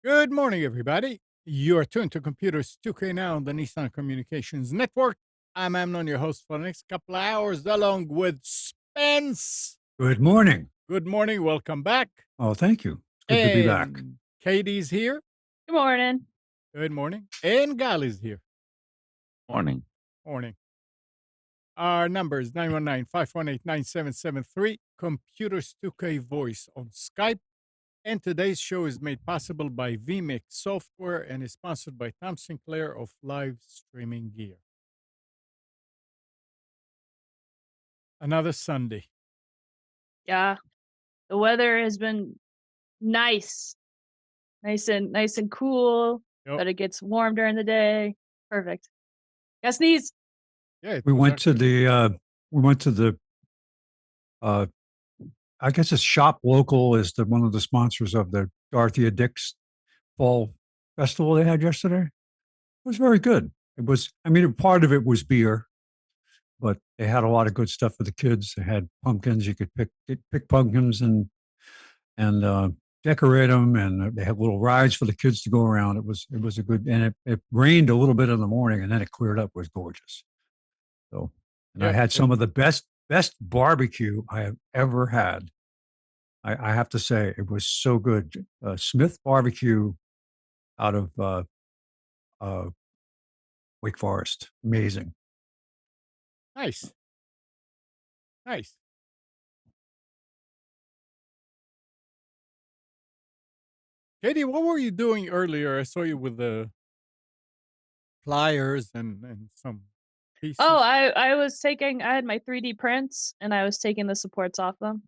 Good morning, everybody. You are tuned to Computers 2K Now on the Nissan Communications Network. I'm Amnon, your host for the next couple of hours, along with Spence. Good morning. Good morning. Welcome back. Oh, thank you. It's good to be back. And Katie's here. Good morning. Good morning. And Gali's here. Morning. Morning. Our number is 919-518-9773, Computers 2K Voice on Skype. And today's show is made possible by vMix Software and is sponsored by Tom Sinclair of Live Streaming Gear. Another Sunday. Yeah. The weather has been nice. Nice and cool. Yep. But it gets warm during the day. Perfect. Got sneeze. Yeah, We went to the I guess it's Shop Local is one of the sponsors of the Dorothea Dix Fall Festival they had yesterday. It was very good. Part of it was beer, but they had a lot of good stuff for the kids. They had pumpkins. You could pick pumpkins and decorate them, and they had little rides for the kids to go around. It was a good, and it rained a little bit in the morning, and then it cleared up. It was gorgeous. So, I had some of the best barbecue I have ever had. I have to say, it was so good. Smith Barbecue out of Wake Forest. Amazing. Nice. Katie, what were you doing earlier? I saw you with the pliers and some pieces. Oh, I had my 3D prints and I was taking the supports off them.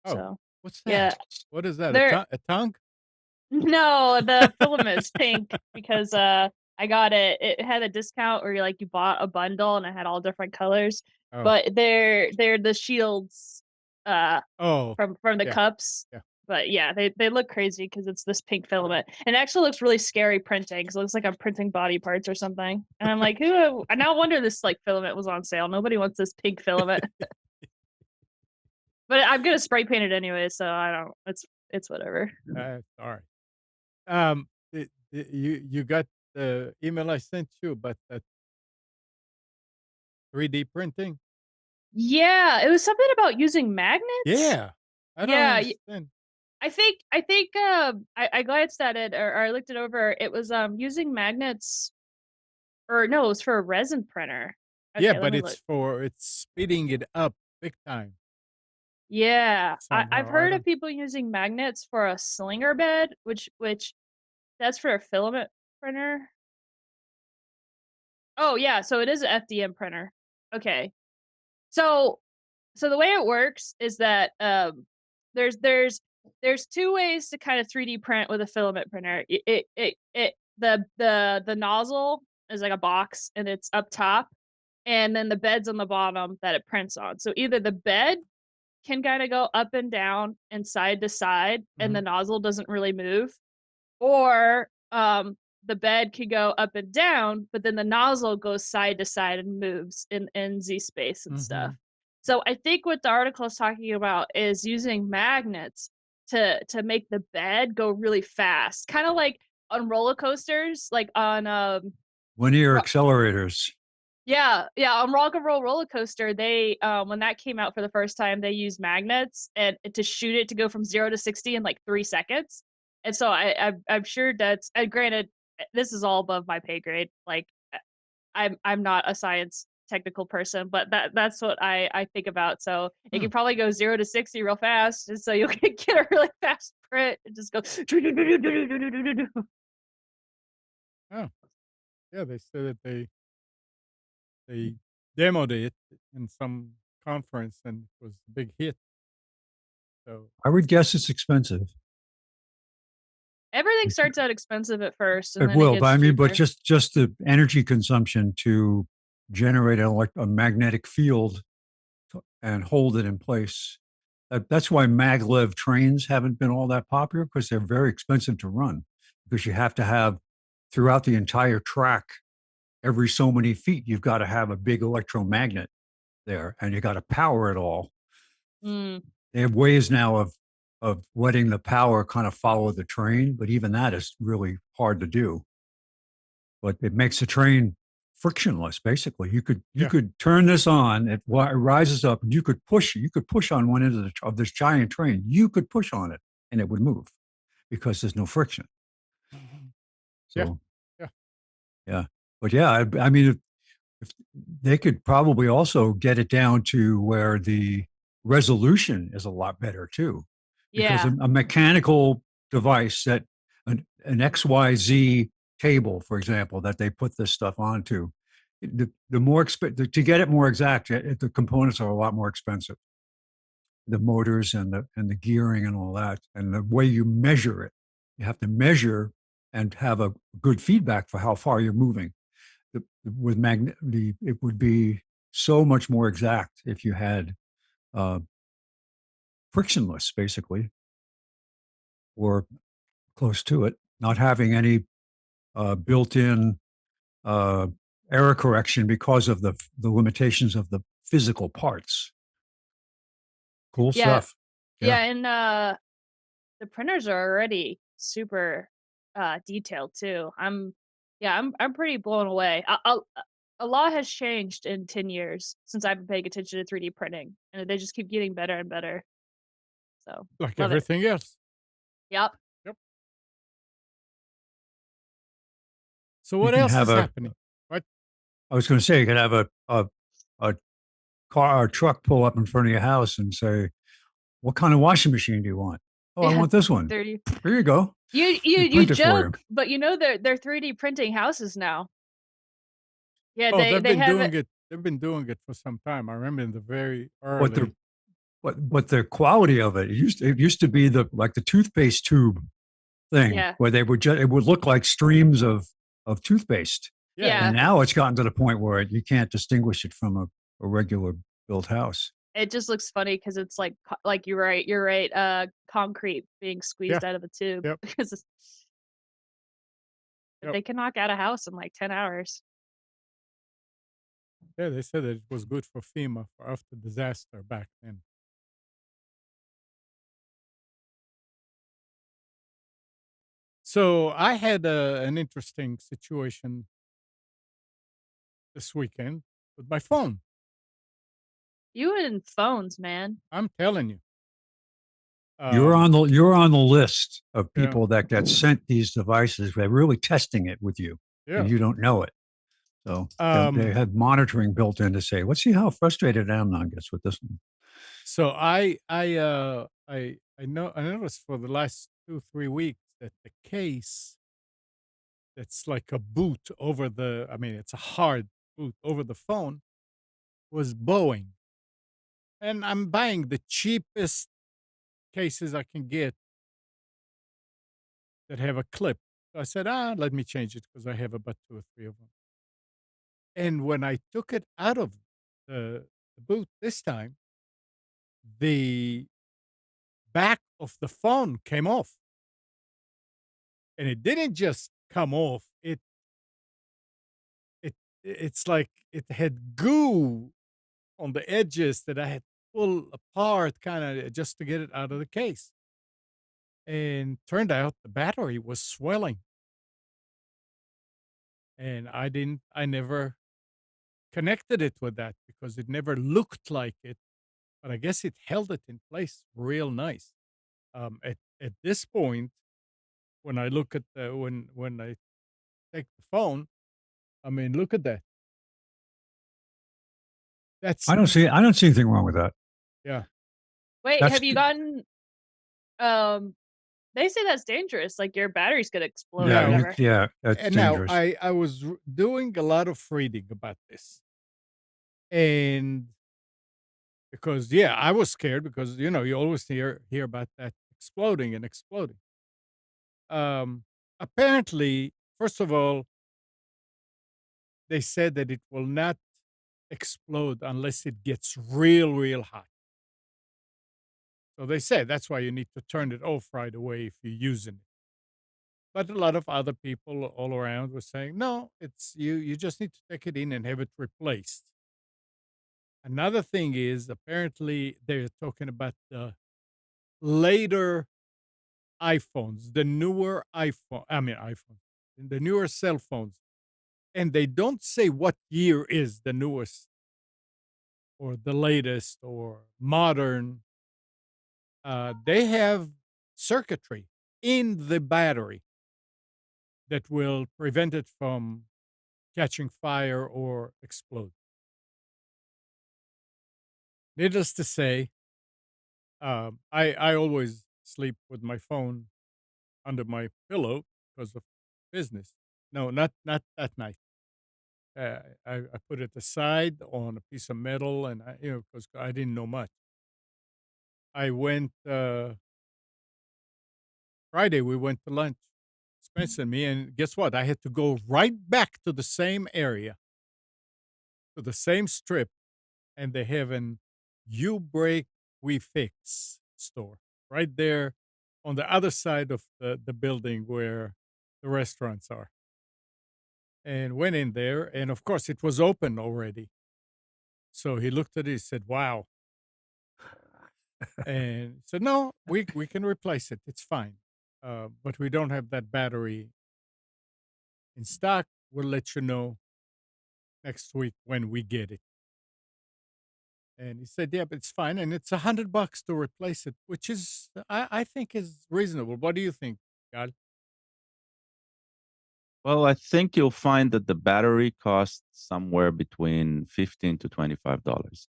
Oh, So what's that? yeah. What is that? A tongue? No, the filament is pink because I got it. It had a discount where you bought a bundle and it had all different colors. Oh. But they're the shields from the Yeah. cups. Yeah. But yeah, they look crazy because it's this pink filament. And it actually looks really scary printing because it looks like I'm printing body parts or something. And I'm like, I now wonder this filament was on sale. Nobody wants this pink filament. But I'm gonna spray paint it anyway, so I don't. It's whatever. All right. You got the email I sent you about that 3D printing? Yeah, it was something about using magnets. Yeah. I don't understand. I think I glanced at it or I looked it over. It was using magnets, or no, it was for a resin printer. Okay, Yeah, but it's speeding it up big time. Yeah, Somehow, I've I heard of don't- people using magnets for a slinger bed, which that's for a filament printer. Oh yeah, so it is an FDM printer. Okay, so the way it works is that there's two ways to kind of 3D print with a filament printer. The nozzle is like a box and it's up top, and then the bed's on the bottom that it prints on. So either the bed can kind of go up and down and side to side, and the nozzle doesn't really move, or the bed could go up and down, but then the nozzle goes side to side and moves in Z space and stuff. So I think what the article is talking about is using magnets to make the bed go really fast, kind of like on roller coasters, like on Linear accelerators. Yeah, on Rock and Roll Roller Coaster, they when that came out for the first time, they used magnets and to shoot it to go from 0 to 60 in like 3 seconds. And so I'm sure that's, and granted, this is all above my pay grade. Like I'm not a science technical person, but that's what I think about. So it Hmm. can probably go 0 to 60 real fast, and so you can get a really fast print and just go. Oh, yeah. They said that they demoed it in some conference and it was a big hit. So I would guess it's expensive. Everything starts out expensive at first, and It then it will, but gets I mean, but cheaper. just the energy consumption to generate a magnetic field and hold it in place. That's why maglev trains haven't been all that popular because they're very expensive to run because you have to have throughout the entire track every so many feet you've got to have a big electromagnet there and you got to power it all. Mm, They have ways now of letting the power kind of follow the train, but even that is really hard to do. But it makes the train frictionless. Basically, you yeah. could turn this on. It rises up, and you could push. You could push on one end of this giant train. You could push on it, and it would move because there's no friction. Mhm. Yeah. So Yeah. yeah, but yeah, I mean, if they could probably also get it down to where the resolution is a lot better too, because yeah, a mechanical device that an XYZ table, for example, that they put this stuff onto, the more to get it more exact, the components are a lot more expensive. The motors and the gearing and all that, and the way you measure it, you have to measure and have a good feedback for how far you're moving with it would be so much more exact if you had uh, frictionless, basically, or close to it, not having any built-in uh, error correction because of the limitations of the physical parts. Cool yeah, stuff. Yeah. yeah, and the printers are already super detailed too. I'm pretty blown away. A lot has changed in 10 years since I've been paying attention to 3D printing, and they just keep getting better and better. So Like love it. everything else. Yep. Yep. So You what can else have is happening? What? I was going to say, you could have a car or truck pull up in front of your house and say, what kind of washing machine do you want? Oh, I Yeah. want this one. 30. Here you go. They You print it for you. joke, but you know they're 3D printing houses now. Yeah, Oh, they have it. they've been doing it for some time. I remember in the very What the early. but the quality of it, it used to be the toothpaste tube thing Yeah. where they would it would look like streams of toothpaste. Yeah, And Yeah. now it's gotten to the point where you can't distinguish it from a regular built house. It just looks funny because it's like you're right, concrete being yeah, squeezed out of a tube yep, because yep. they can knock out a house in, like, 10 hours. Yeah, they said that it was good for FEMA for after disaster back then. So I had an interesting situation this weekend with my phone. You and phones, man. I'm telling you. You're on the list of Yeah, people that get sent these devices. They're really testing it with you, and yeah. you don't know it. So they Um, had monitoring built in to say, let's see how frustrated Amnon gets with this one. so I noticed for the last 2 3 weeks that the case that's like a boot over the. I mean, it's a hard boot over the phone was bowing, and I'm buying the cheapest cases I can get that have a clip. So I said, let me change it because I have about two or three of them. And when I took it out of the boot this time, the back of the phone came off. And it didn't just come off, it it's like it had goo on the edges that I had to pull apart kinda just to get it out of the case. And turned out the battery was swelling. And I never connected it with that because it never looked like it, but I guess it held it in place real nice. At this point, when I look at the when I take the phone, I mean, look at that. That's I don't see anything wrong with that. yeah. Wait, That's have you gotten um they say that's dangerous, like your battery's gonna explode or yeah, Now whatever. yeah, that's and now dangerous. I was doing a lot of reading about this, and because yeah, I was scared because you always hear about that exploding and exploding. Um, Apparently, first of all, they said that it will not explode unless it gets real hot. So they said that's why you need to turn it off right away if you're using it. But a lot of other people all around were saying, no, it's you just need to take it in and have it replaced. Another thing is apparently they're talking about the later iPhones, the newer iPhone, the newer cell phones. And they don't say what year is the newest or the latest or modern. They have circuitry in the battery that will prevent it from catching fire or explode. Needless to say, I always sleep with my phone under my pillow because of business. No, not that night. I put it aside on a piece of metal, and because I didn't know much. I went Friday. We went to lunch, Spencer and me, and guess what? I had to go right back to the same area, to the same strip, and they have an "You Break, We Fix" store right there on the other side of the building where the restaurants are. And went in there, and of course, it was open already. So he looked at it, he said, "Wow." And said, "No, we can replace it. It's fine. But we don't have that battery in stock. We'll let you know next week when we get it." And he said, "Yeah, but it's fine, and it's $100 to replace it, which is I think is reasonable. What do you think, Gal?" Well, I think you'll find that the battery costs somewhere between $15 to $25.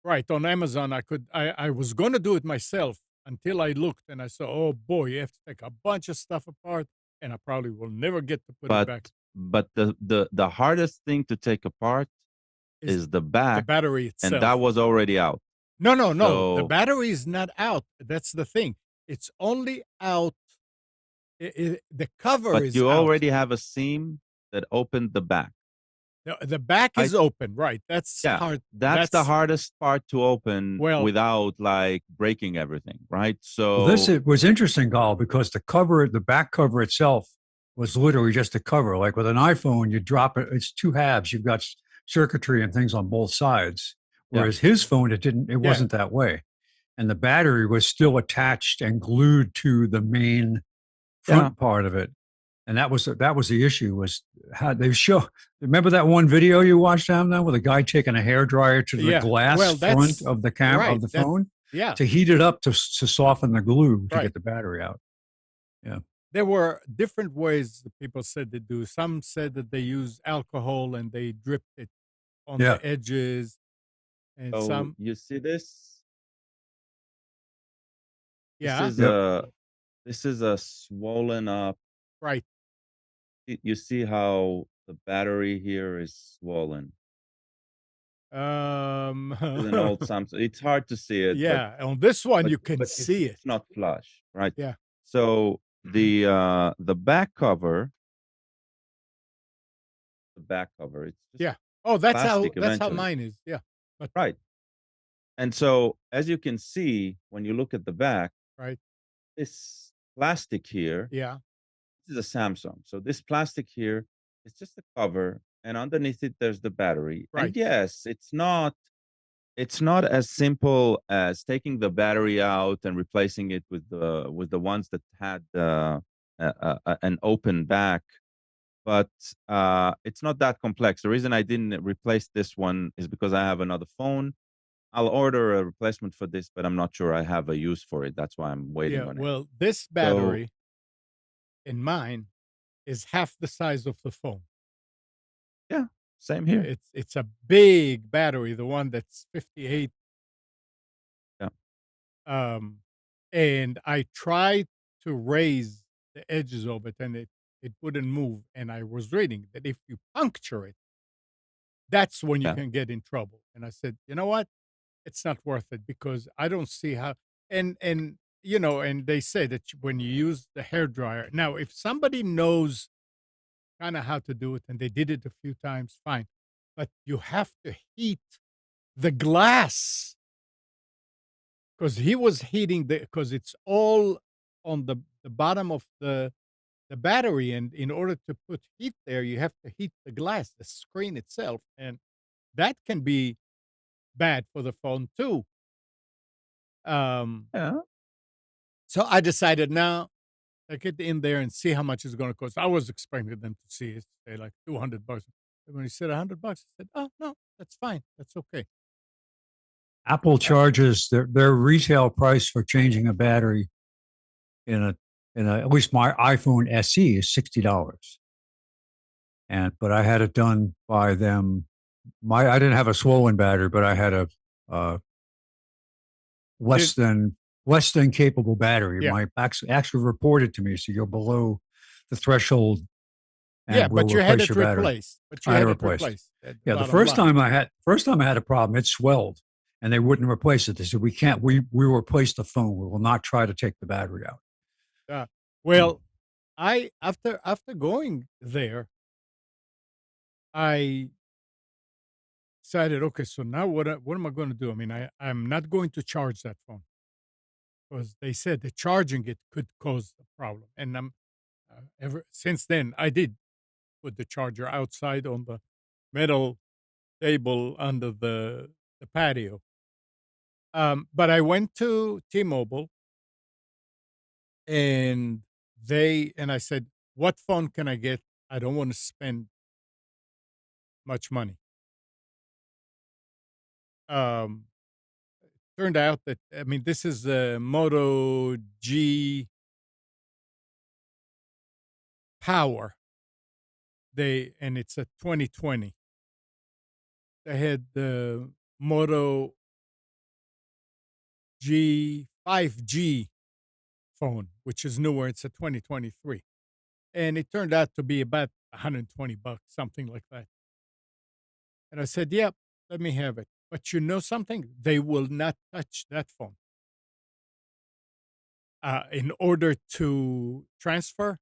Right, on Amazon, I was gonna do it myself until I looked and I saw, "Oh, boy, you have to take a bunch of stuff apart, and I probably will never get to put it But back." the hardest thing to take apart Is is the the back, battery and that itself. was already out. No, no, no, the So, battery is not out, that's the thing. It's only out the cover but is you out. already have a seam that opened the back. The back I is open, right, that's Yeah, hard. that's the That's hardest part to open well, without like breaking everything, right? Well, this So, was interesting, Gal, because the back cover itself was literally just a cover. Like with an iPhone, you drop it; it's two halves. You've got circuitry and things on both sides. yeah, Whereas his phone, it yeah, wasn't that way, and the battery was still attached and glued to the main yeah, front part of it. And that was the issue was how they show. Remember that one video you watched down there with a guy taking a hair dryer to the yeah, glass well, front that's of the of right, the that's phone yeah, to heat it up to soften the glue to right. get the battery out. Yeah. There were different ways that people said they do. Some said that they use alcohol and they dripped it on Yeah. the edges, and so some you see this? This yeah, is Yep. a this is a swollen up. right. You see how the battery here is swollen. Um, This is an old Samsung. It's hard to see it, but yeah, on this one, but you can but you see see it. it's not flush, right? Yeah. So the back cover, it's just Yeah. Oh, that's plastic how eventually, mine is. Yeah. But right? And so as you can see, when you look at the back, right. this plastic here, Yeah. this is a Samsung. So this plastic here is just a cover, and underneath it there's the battery. Right. And yes, it's not as simple as taking the battery out and replacing it with the ones that had an open back, but it's not that complex. The reason I didn't replace this one is because I have another phone. I'll order a replacement for this, but I'm not sure I have a use for it. That's why I'm Yeah. waiting on it. Well, this So battery in mine is half the size of the phone. yeah, Same here. It's a big battery, the one that's 58. Yeah. Um, and I tried to raise the edges of it, and it wouldn't move. And I was reading that if you puncture it, that's when you Yeah. can get in trouble. And I said, you know what? It's not worth it because I don't see how. And and they say that when you use the hair dryer, now if somebody knows kind of how to do it and they did it a few times, fine. But you have to heat the glass because he was heating because it's all on the bottom of the battery, and in order to put heat there, you have to heat the glass, the screen itself, and that can be bad for the phone too. Um, Yeah. so I decided now I get in there and see how much it's going to cost. I was expecting them to see it say like $200. And when he said $100, I said, "Oh no, that's fine, that's okay." Apple Uh, charges their retail price for changing a battery in a at least my iPhone SE is $60. And but I had it done by them. I didn't have a swollen battery, but I had a uh, did, less than capable battery. yeah, My actually reported to me, so you're below the threshold, yeah, and we'll but you had replace it your battery. replaced. But you I had had it it replaced. replaced. At the Yeah, the bottom line. first time I had a problem, it swelled, and they wouldn't replace it. They said we can't. We will replace the phone. We will not try to take the battery out. Uh, So well, I after going there, I decided, okay, so now what am I going to do? I mean, I'm not going to charge that phone because they said that charging it could cause a problem, and ever since then I did put the charger outside on the metal table under the patio. But I went to T-Mobile and I said, "What phone can I get? I don't want to spend much money." Um, Turned out that I mean this is a Moto G Power. And it's a 2020. They had the Moto G 5G phone, which is newer. It's a 2023. And it turned out to be about 120 bucks, something like that. And I said, "Yep, let me have it." But you know something? They will not touch that phone. In order to transfer,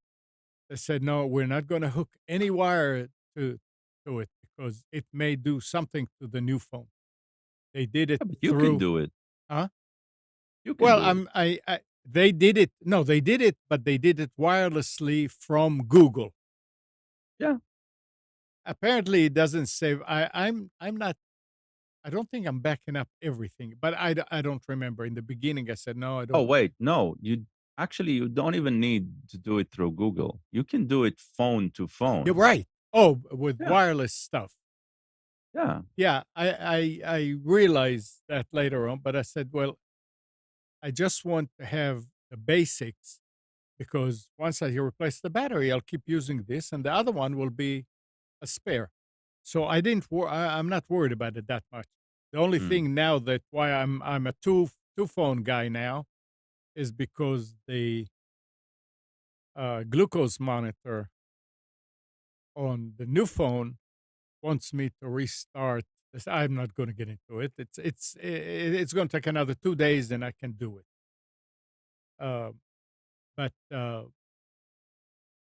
they said, "No, we're not going to hook any wire to it because it may do something to the new phone." They did it Yeah, but you can through, do it. huh? You can Well, do it. they did it. No, they did it, but they did it wirelessly from Google. Yeah. Apparently, it doesn't save. I'm not. I don't think I'm backing up everything, but I don't remember. In the beginning, I said no, I Oh, don't. wait. No, you don't even need to do it through Google. You can do it phone to You're phone. right. Oh, with Yeah. wireless stuff. Yeah. Yeah, I realized that later on, but I said, well, I just want to have the basics because once I replace the battery, I'll keep using this, and the other one will be a spare. So I didn't. I'm not worried about it that much. The only Mm. thing now that why I'm a two phone guy now is because the glucose monitor on the new phone wants me to restart this. I'm not going to get into it. It's going to take another 2 days, and I can do it. Uh, but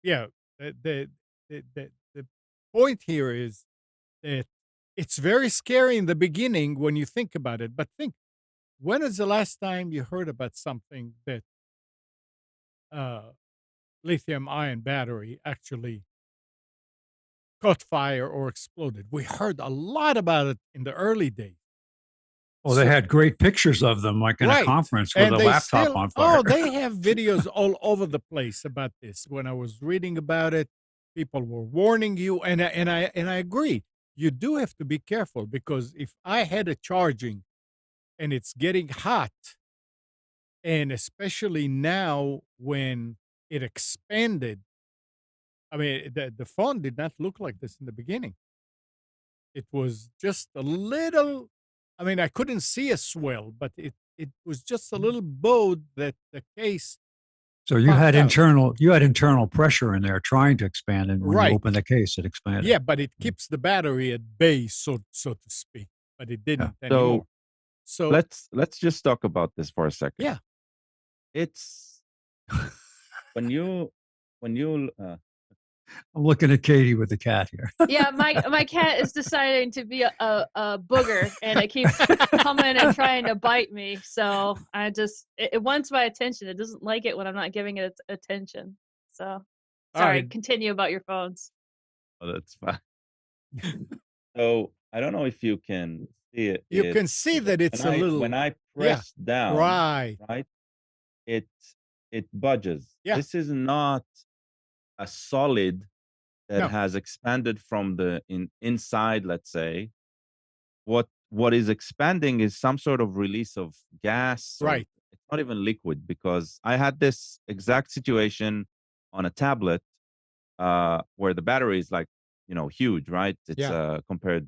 yeah, the, the the point here is that it's very scary in the beginning when you think about it. But think, when is the last time you heard about something that uh, lithium ion battery actually caught fire or exploded? We heard a lot about it in the early days. well, they So, had great pictures of them, like in a right. conference with And a they laptop still, on fire. oh, they have videos all over the place about this. When I was reading about it, people were warning you, and I agree. You do have to be careful because if I had it charging and it's getting hot, and especially now when it expanded, I mean, the phone did not look like this in the beginning. It was just a little, I mean, I couldn't see a swell, but it was just a little bowed that the case So popped out. you had internal pressure in there trying to expand, and when you Right. open the case, it expanded. Yeah, but it Mm. keeps the battery at bay, so to speak, but it Yeah. didn't So anymore. So let's just talk about this for a second. yeah, It's when you I'm looking at Katie with the cat here. Yeah, my cat is deciding to be a booger, and it keeps coming and trying to bite me. So I just it wants my attention. It doesn't like it when I'm not giving it its attention. So all sorry. right. Continue about your phones. oh, that's fine. So I don't know if you can see it. You can see that it's a When little, I yeah, press down, right. right, it it budges. Yeah. This is not a solid that No, has expanded from the inside, let's say. What is expanding is some sort of release of gas, or right. it's not even liquid, because I had this exact situation on a tablet where the battery is like, huge, right? It's Yeah. compared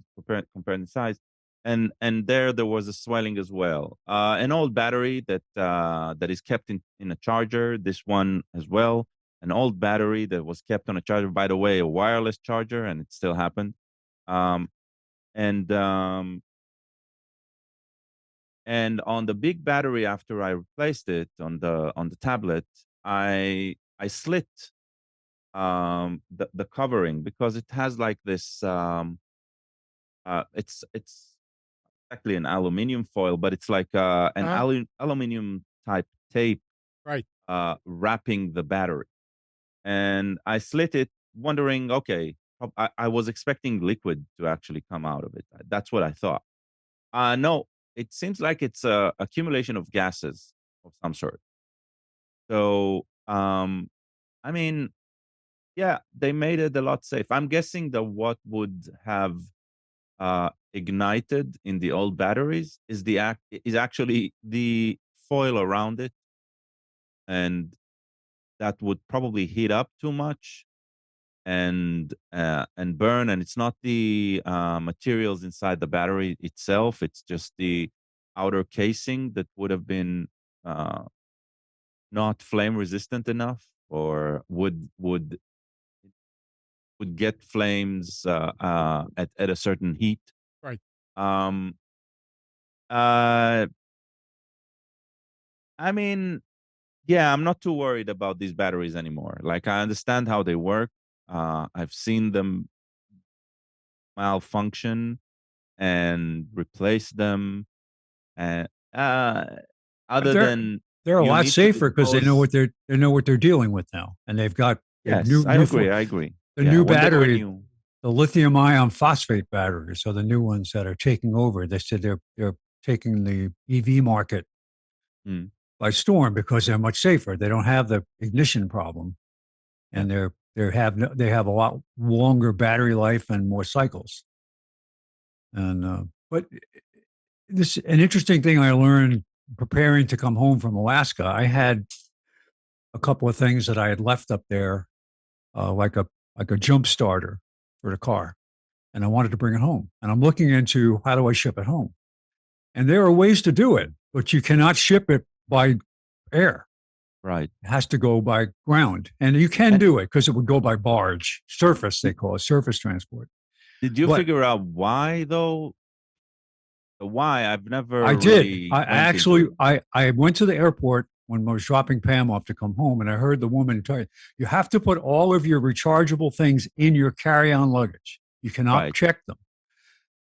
in size, and there was a swelling as well. An old battery that is kept in a charger. This one as well, an old battery that was kept on a charger. By the way, a wireless charger, and it still happened. Um, and and on the big battery, after I replaced it on the tablet, I slit the covering, because it has like this it's actually an aluminum foil, but it's like an Uh-huh. aluminum type tape Right. wrapping the battery. And I slit it, wondering, okay, I was expecting liquid to actually come out of it. That's what I thought. No, it seems like it's a accumulation of gases of some sort. So I mean, yeah, they made it a lot safe. I'm guessing that what would have ignited in the old batteries is actually the foil around it, and that would probably heat up too much and burn. And it's not the materials inside the battery itself; it's just the outer casing that would have been uh, not flame resistant enough, or would get flames at a certain heat. Right. Um, uh, I mean, yeah, I'm not too worried about these batteries anymore. Like, I understand how they work. I've seen them malfunction and replace them. And But other than they're a you lot need to safer because dispose. they know what they're dealing with now, and they've Yes, I agree. new I agree. the Yeah, new when they were battery, new. the lithium ion phosphate batteries are the new ones that are taking over. They said they're taking the EV market Mm, by storm because they're much safer. They don't have the ignition problem, yeah. and they have a lot longer battery life and more cycles. And but this an interesting thing I learned preparing to come home from Alaska. I had a couple of things that I had left up there, like a jump starter for the car, and I wanted to bring it home. And I'm looking into how do I ship it home, and there are ways to do it, but you cannot ship it by air. Right. It has to go by ground, and you can And do it because it would go by barge, surface they call it, surface transport. did you But figure out why though? The why, I've I never did. really I went into actually it. I went to the airport when I was dropping Pam off to come home, and I heard the woman tell you have to put all of your rechargeable things in your carry-on luggage. You cannot Right. check them.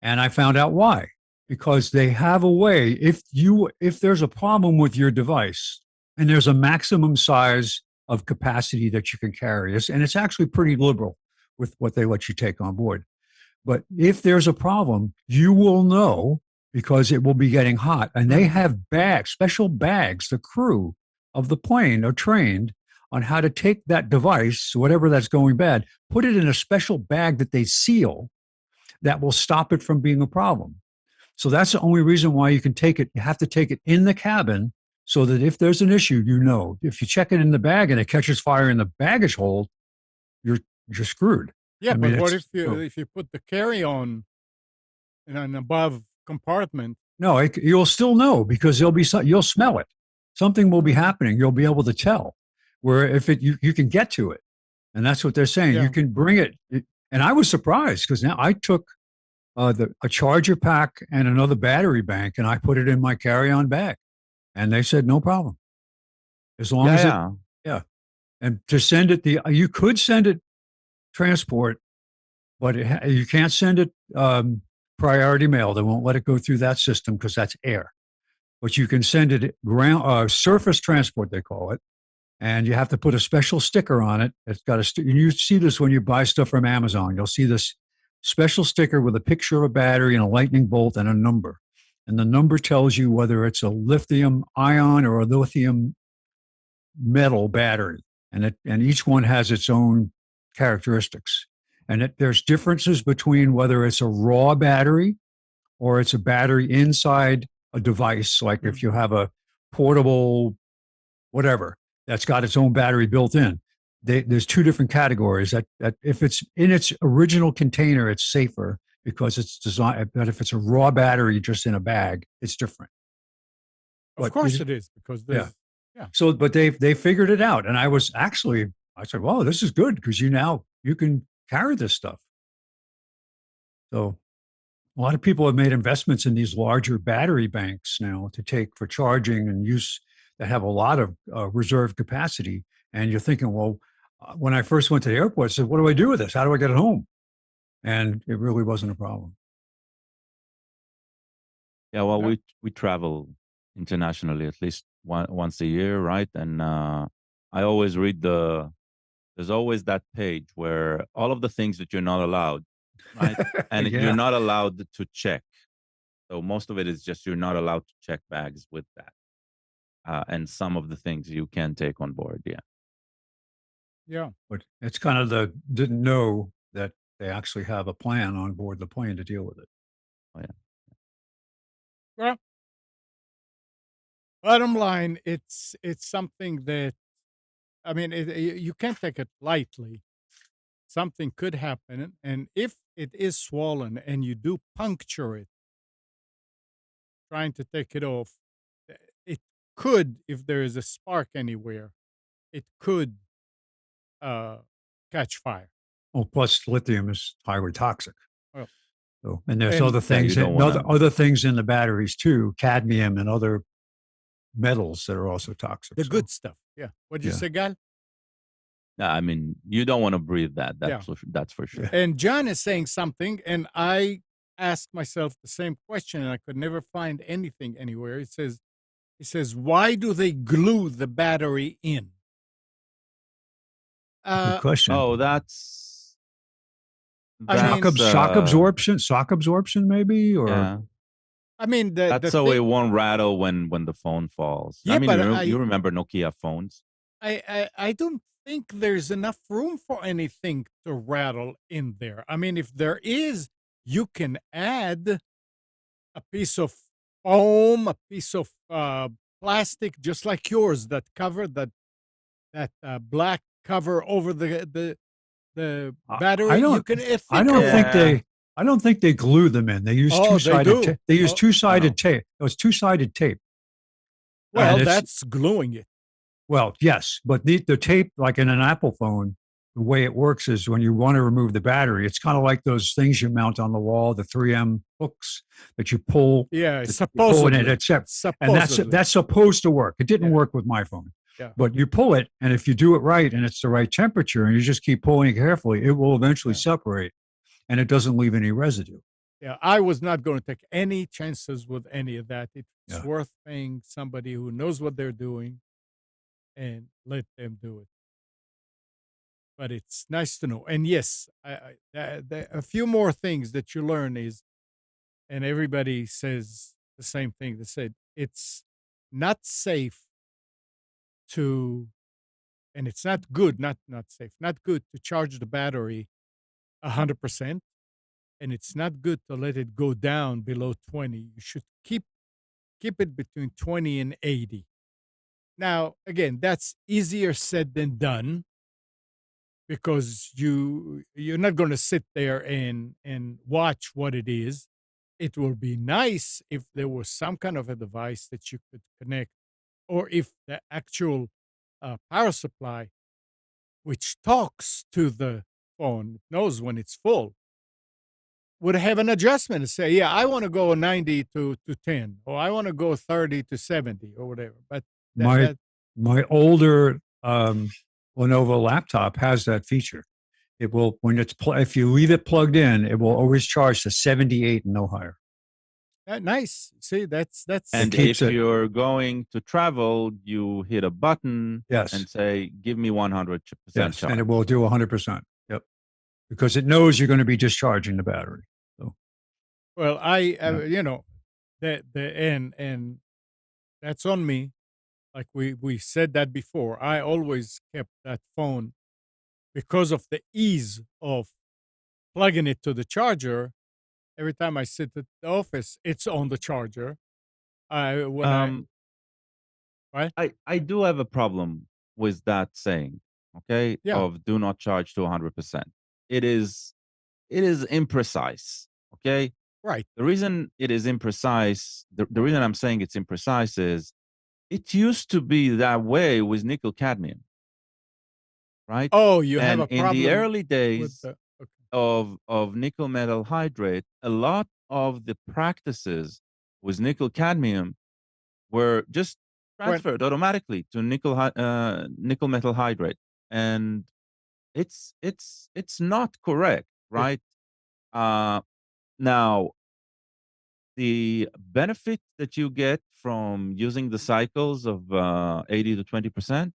And I found out why. Because they have a way, if there's a problem with your device and there's a maximum size of capacity that you can carry, and it's actually pretty liberal with what they let you take on board. But if there's a problem, you will know because it will be getting hot. And they have bags, special bags. The crew of the plane are trained on how to take that device, whatever that's going bad, put it in a special bag that they seal that will stop it from being a problem. So that's the only reason why you can take it. You have to take it in the cabin so that if there's an issue, you know. If you check it in the bag and it catches fire in the baggage hold, you're screwed. Yeah, I mean, but what it's if you put the carry-on in an above compartment. No, you'll still know because you'll smell it. Something will be Mhm. happening. You'll be able to tell. Where if you can get to it, and that's what they're saying. You Yeah. can bring it. And I was surprised because now I took a charger pack and another battery bank, and I put it in my carry-on bag, and they said no problem as long Yeah, as it. yeah. Yeah, and to send it you could send it transport, but you can't send it priority mail. They won't let it go through that system because that's air. But you can send it ground surface transport, they call it, and you have to put a special sticker on it. It's got you see this when you buy stuff from Amazon. You'll see this special sticker with a picture of a battery and a lightning bolt and a number, and the number tells you whether it's a lithium ion or a lithium metal battery, and each one has its own characteristics. And there's differences between whether it's a raw battery or it's a battery inside a device. Like if you have a portable whatever that's got its own battery built in, there's two different categories. That if it's in its original container, it's safer because it's designed. But if it's a raw battery just in a bag, it's different. Of course it is, because Yeah. there's yeah. So, but they figured it out, and I said, "Well, this is good because you can carry this stuff." So, a lot of people have made investments in these larger battery banks now to take for charging and use that have a lot of reserve capacity. And you're thinking, well, when I first went to the airport, I said, "What do I do with this? How do I get it home?" And it really wasn't a problem. Yeah, well, Yeah. we travel internationally at least once a year, right? And I always read there's always that page where all of the things that you're not allowed, right? And you're Yeah. not allowed to check. So most of it is just you're not allowed to check bags with that. And some of the things you can take on board. Yeah. Yeah. But it's kind of didn't know that they actually have a plan on board the plane to deal with it. Oh, yeah. Well, bottom line, it's something that, I mean, you can't take it lightly. Something could happen, and if it is swollen and you do puncture it trying to take it off, it could, if there is a spark anywhere, it could uh, catch fire. Oh, plus lithium is highly toxic. Well, So, and there's and other Yeah, you things, don't want to. other things in the batteries too, cadmium and other metals that are also toxic. the So, good stuff. Yeah. What'd you yeah, say, Gal? I mean, you don't want to breathe that. Yeah. That's for sure. Yeah. And John is saying something, and I asked myself the same question, and I could never find anything anywhere. He says, why do they glue the battery in? Good question. Oh, I mean, Shock absorption, maybe, or yeah. I mean, the That's so it thing, won't rattle when the phone falls. I yeah, mean, but you remember Nokia phones? I don't think there's enough room for anything to rattle in there. I mean, if there is, you can add a piece of foam, a piece of plastic, just like yours, that cover that black cover over the battery. I You don't, can I think don't around. think Yeah. I don't think they glue them in. They use Oh, they two-sided. do. They use Oh, two-sided no. tape. It was two-sided tape. well, And that's gluing it. well, yes, but the tape, like in an Apple phone, the way it works is when you want to remove the battery, it's kind of like those things you mount on the wall, the 3M hooks that you pull. Yeah, You pull it supposedly. and it's and Supposedly. that's supposed to work. It didn't Yeah. work with my phone. Yeah. But you pull it, and if you do it right and it's the right temperature, and you just keep pulling it carefully, it will eventually Yeah. separate, and it doesn't leave any residue. Yeah, I was not going to take any chances with any of that. It's Yeah. worth paying somebody who knows what they're doing and let them do it. But it's nice to know. And yes, a few more things that you learn is, and everybody says the same thing. They said it's not safe to, and it's not good, not safe, not good to charge the battery 100%. And it's not good to let it go down below 20. You should keep it between 20 and 80. Now, again, that's easier said than done, because you're not going to sit there and watch what it is. it would be nice if there was some kind of a device that you could connect, or if the actual power supply, which talks to the phone, knows when it's full, would have an adjustment and say, yeah, I want to go 90 to 10, or I want to go 30 to 70 or whatever. But that, My that my older Lenovo laptop has that feature. It will, when it's if you leave it plugged in, it will always charge to 78 and no higher. nice. See, It And keeps if it. you're going to travel, you hit a button Yes. and say, give me 100% Yes. And it charge. will do 100%. Yep. Because it knows you're going to be discharging the battery. So, well, yeah. and that's on me. Like we said that before. I always kept that phone because of the ease of plugging it to the charger. Every time I sit at the office, it's on the charger. I when I Um, Right? I do have a problem with that saying, okay, Yeah, of do not charge to 100%. It is it is imprecise, okay? right. The reason it is imprecise, the reason I'm saying it's imprecise is it used to be that way with nickel cadmium, right? Oh, you have And a in the problem early with days the okay. of nickel metal hydrate, a lot of the practices with nickel cadmium were just When transferred automatically to nickel metal hydrate, and it's not correct, it right? Uh, Now, the benefit that you get from using the cycles of 80 to 20%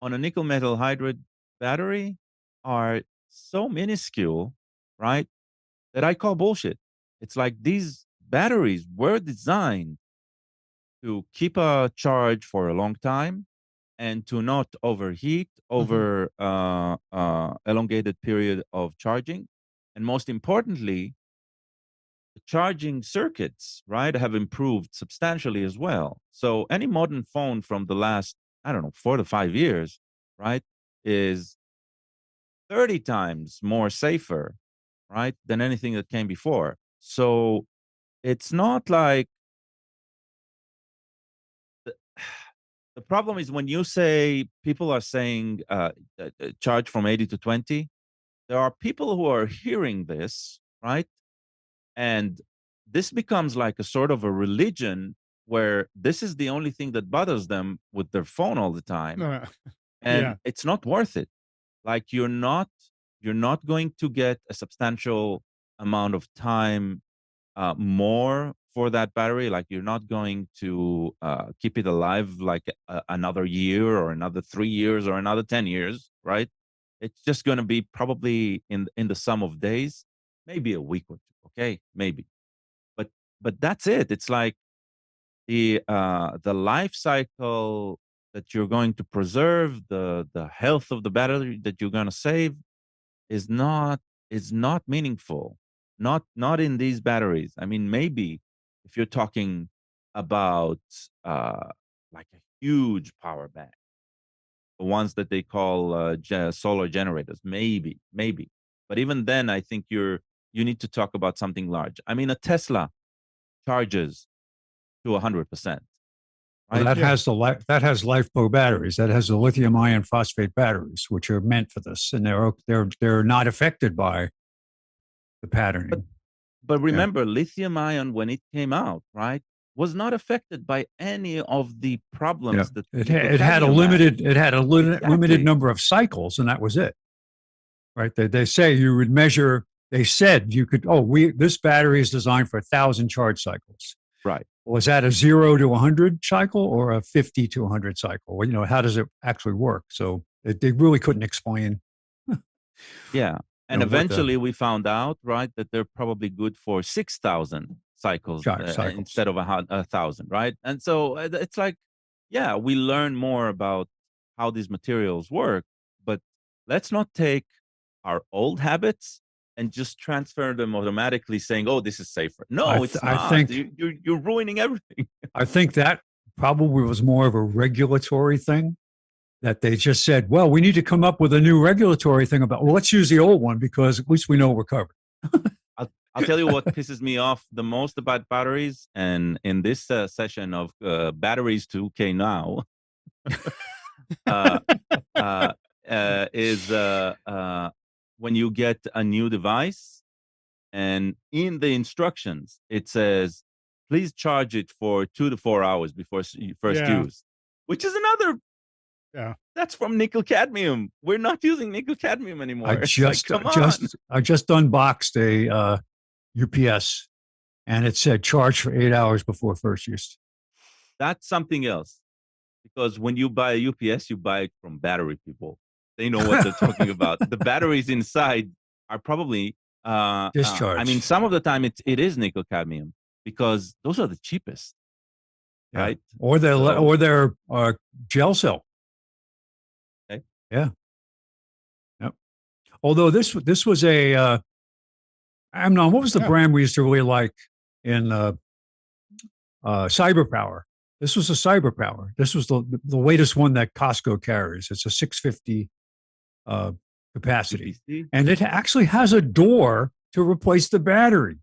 on a nickel metal hydride battery are so minuscule, right? That I call bullshit. It's like these batteries were designed to keep a charge for a long time and to not overheat mhm, over elongated period of charging. And most importantly, the charging circuits, right, have improved substantially as well. So any modern phone from the last, I don't know, 4 to 5 years, right, is 30 times more safer, right, than anything that came before. So it's not like the, the problem is when you say people are saying charge from 80 to 20, there are people who are hearing this, right? And this becomes like a sort of a religion where this is the only thing that bothers them with their phone all the time. uh, And yeah, it's not worth it. Like you're not going to get a substantial amount of time more for that battery. Like you're not going to keep it alive like another year or another 3 years or another 10 years, right? It's just going to be probably in the sum of days, maybe a week or two. Okay, maybe, but that's it. It's like the life cycle that you're going to preserve, the health of the battery that you're going to save is not meaningful. Not in these batteries. I mean, maybe if you're talking about uh, like a huge power bank, the ones that they call solar generators, maybe. But even then, I think you need to talk about something large. I mean, a Tesla charges to 100%, Well, right? that yeah. has that has LifePo batteries. That has the lithium ion phosphate batteries, which are meant for this, and they're not affected by the But patterning. Yeah. remember, lithium ion when it came out, right, was not affected by any of the Yeah, problems that nickel cadmium had. it had a limited Exactly. number of cycles, and that was it. Right? They say you would measure. They said you could. Oh, we this battery is designed for 1,000 charge cycles. Right. Was that a 0 to 100 cycle or a 50 to 100 cycle? Well, how does it actually work? So they really couldn't explain, Yeah. And what the eventually we found out, right, that they're probably good for 6,000 cycles charge cycles. instead of 1,000, right? And so it's like, yeah, we learn more about how these materials work, but let's not take our old habits and just transfer them automatically saying, oh, this is safer. No, it's I not. think You're ruining everything. that probably was more of a regulatory thing that they just said, well, we need to come up with a new regulatory thing about, well, let's use the old one because at least we know we're covered. I'll tell you what pisses me off the most about batteries, and in this session of batteries to OK now, uh, uh, is when you get a new device, and in the instructions it says, "Please charge it for 2 to 4 hours before first Yeah. use," which is another. Yeah. That's from nickel cadmium. We're not using nickel cadmium anymore. I It's like, just come on. I just unboxed a UPS, and it said charge for 8 hours before first use. That's something else. Because when you buy a UPS, you buy it from battery people. They know what they're talking about. The batteries inside are probably, I Discharge. mean, some of the time it is nickel cadmium because those are the cheapest, Yeah. right? Or their gel cell. Okay. Yeah. Yep. Although this was a Amnon, what was the brand we used to really like in CyberPower? This was a CyberPower. This was the latest one that Costco carries. It's a 650 capacity, PPC? and it actually has a door to replace the battery.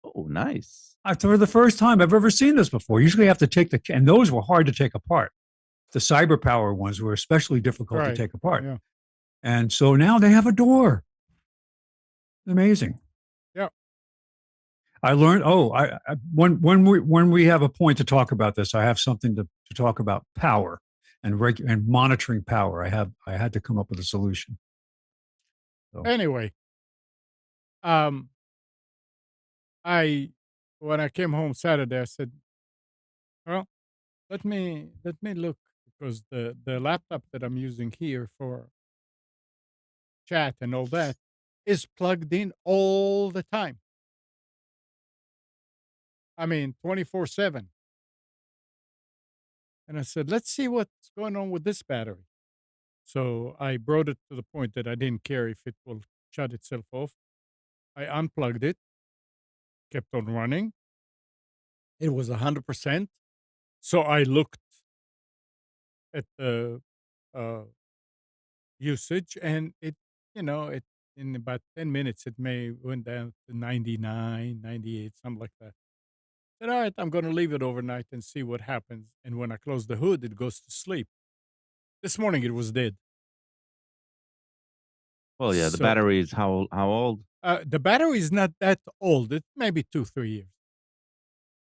Oh, nice. For the first time I've ever seen this before. Usually you have to take and those were hard to take apart. The CyberPower ones were especially difficult to take apart. Yeah. And so now they have a door. Amazing. Yeah. I learned. Oh, when we have a point to talk about this, I have something to talk about power and monitoring power. I had to come up with a solution. So. Anyway, when I came home Saturday, I said, "Well, let me look because the laptop that I'm using here for chat and all that is plugged in all the time. I mean, 24/7." And I said, "Let's see what's going on with this battery." So I brought it to the point that I didn't care if it will shut itself off. I unplugged it, kept on running. It was 100%. So I looked at the usage, and it in about 10 minutes, it may went down to 99, 98, something like that. Said, all right, I'm going to leave it overnight and see what happens. And when I close the hood, it goes to sleep. This morning, it was dead. Well, yeah, the So- battery is how old? The battery is not that old. It maybe 2-3 years.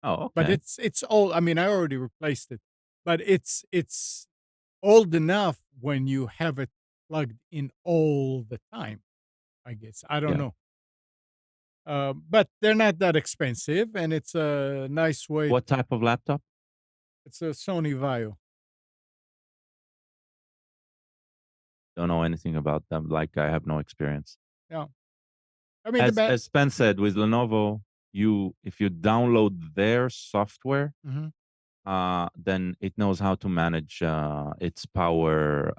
Oh, okay. But it's old. I mean, I already replaced it, but it's old enough when you have it plugged in all the time. I guess I don't Yeah. know. But they're not that expensive, and it's a nice way. What type of laptop? It's a Sony Vaio. Don't know anything about them. Like, I have no experience. Yeah, I mean As Spen said, with Lenovo, if you download their software, Mhm. then it knows how to manage its power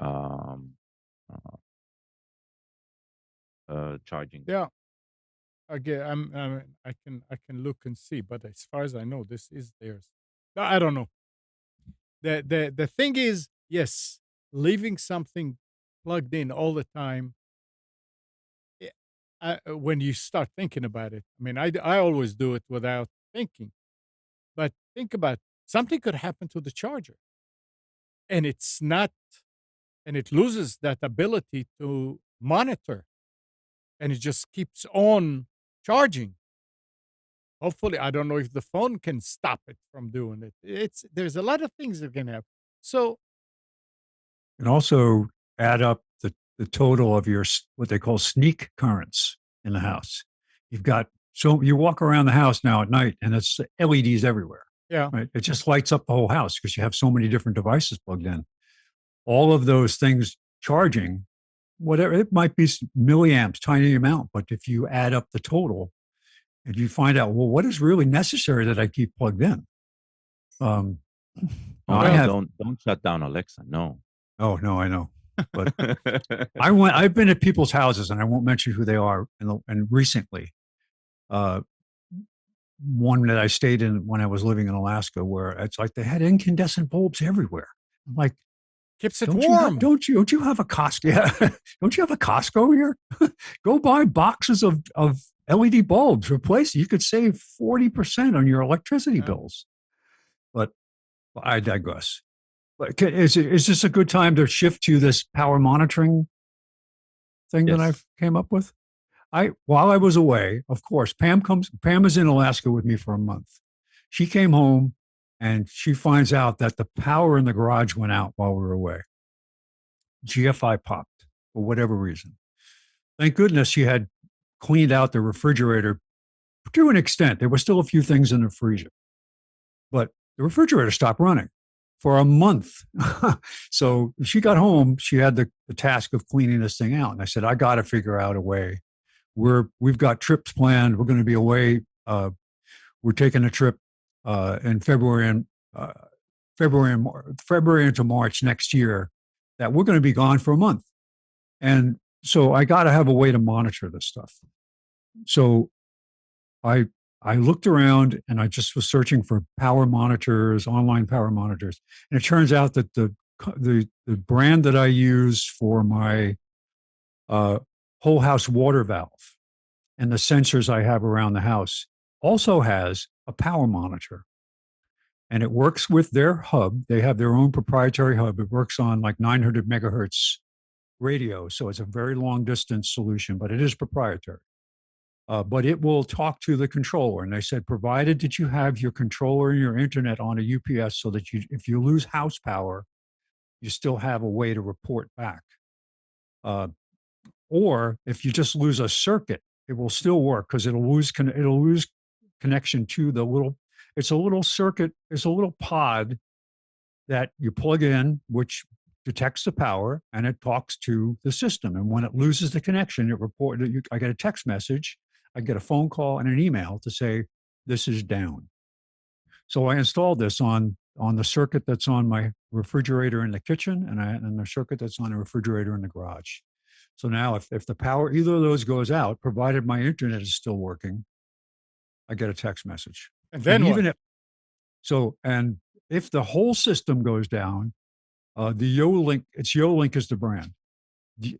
charging. Yeah. Again, I can look and see, but as far as I know, this is theirs. I don't know. The thing is, yes, leaving something plugged in all the time. When you start thinking about it, I mean, I always do it without thinking, but think about something could happen to the charger, and it's not, and it loses that ability to monitor, and it just keeps on charging. Hopefully, I don't know if the phone can stop it from doing it. There's a lot of things that can happen. So And also add up the total of your what they call sneak currents in the house. So you walk around the house now at night, and it's LEDs everywhere. yeah, Right? It just lights up the whole house because you have so many different devices plugged in. All of those things charging, whatever it might be, milliamps, tiny amount. But if you add up the total, and you find out, well, what is really necessary that I keep plugged in? Oh, I have. Don't shut down Alexa. No. Oh no, I know. But I've been at people's houses, and I won't mention who they are. And recently, one that I stayed in when I was living in Alaska, where it's like they had incandescent bulbs everywhere. I'm like, keeps it don't warm. don't you have a Costco? Yeah. Don't you have a Costco here? Go buy boxes of LED bulbs, replace it. You could save 40% on your electricity bills. But I digress. But is this a good time to shift to this power monitoring thing that I Yes. came up with? While I was away, of course, Pam is in Alaska with me for a month. She came home and she finds out that the power in the garage went out while we were away. GFI popped for whatever reason. Thank goodness she had cleaned out the refrigerator to an extent. There were still a few things in the freezer, but the refrigerator stopped running for a month. So she got home, she had the task of cleaning this thing out. And I said, I got to figure out a way. We've got trips planned. We're going to be away. We're taking a trip in February into March next year that we're going to be gone for a month. And so I got to have a way to monitor this stuff. So I looked around and I just was searching for power monitors, online power monitors, and it turns out that the brand that I use for my whole house water valve and the sensors I have around the house also has a power monitor. And it works with their hub. They have their own proprietary hub. It works on like 900 megahertz radio. So it's a very long distance solution, but it is proprietary. But it will talk to the controller. And they said, provided that you have your controller and your internet on a UPS so that if you lose house power, you still have a way to report back. Or if you just lose a circuit, it will still work because it'll lose connection to it's a little circuit, it's a little pod that you plug in, which detects the power and it talks to the system. And when it loses the connection, I get a text message, I get a phone call and an email to say, this is down. So I installed this on the circuit that's on my refrigerator in the kitchen and the circuit that's on the refrigerator in the garage. So now if the power, either of those goes out, provided my internet is still working, I get a text message. And then even what? if the whole system goes down, the Yolink is the brand.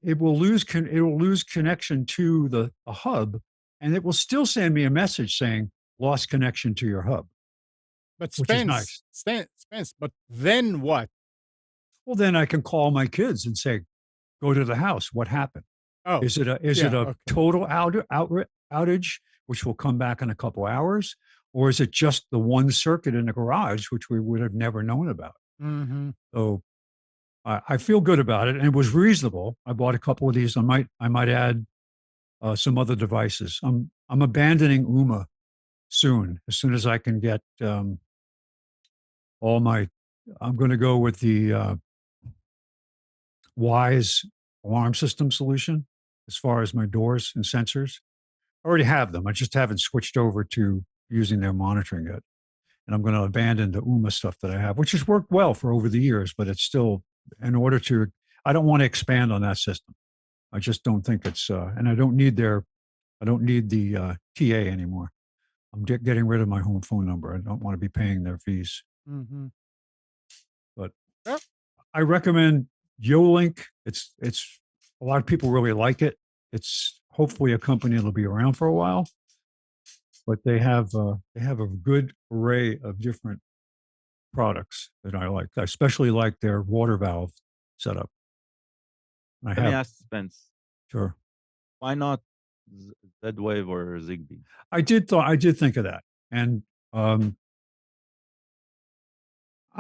It will lose connection to the hub, and it will still send me a message saying lost connection to your hub. But which is nice. Spence, but then what? Well, then I can call my kids and say, go to the house. What happened? Oh, Is it a total outage, which will come back in a couple hours? Or is it just the one circuit in the garage, which we would have never known about? Mm-hmm. So I feel good about it. And it was reasonable. I bought a couple of these. I might add some other devices. I'm abandoning UMA soon, as soon as I can get I'm going to go with the Wise alarm system solution as far as my doors and sensors. I already have them. I just haven't switched over to using their monitoring yet. And I'm going to abandon the UMA stuff that I have, which has worked well for over the years, but it's still, I don't want to expand on that system. I just don't think it's, and I don't need the TA anymore. I'm getting rid of my home phone number. I don't want to be paying their fees. Mm-hmm. But Yep. I recommend Yolink. It's a lot of people really like it. It's hopefully a company that'll be around for a while. But they have a good array of different products that I like. I especially like their water valve setup. Let me ask Spence, Sure. why not Z-Wave or Zigbee? I did think of that, and I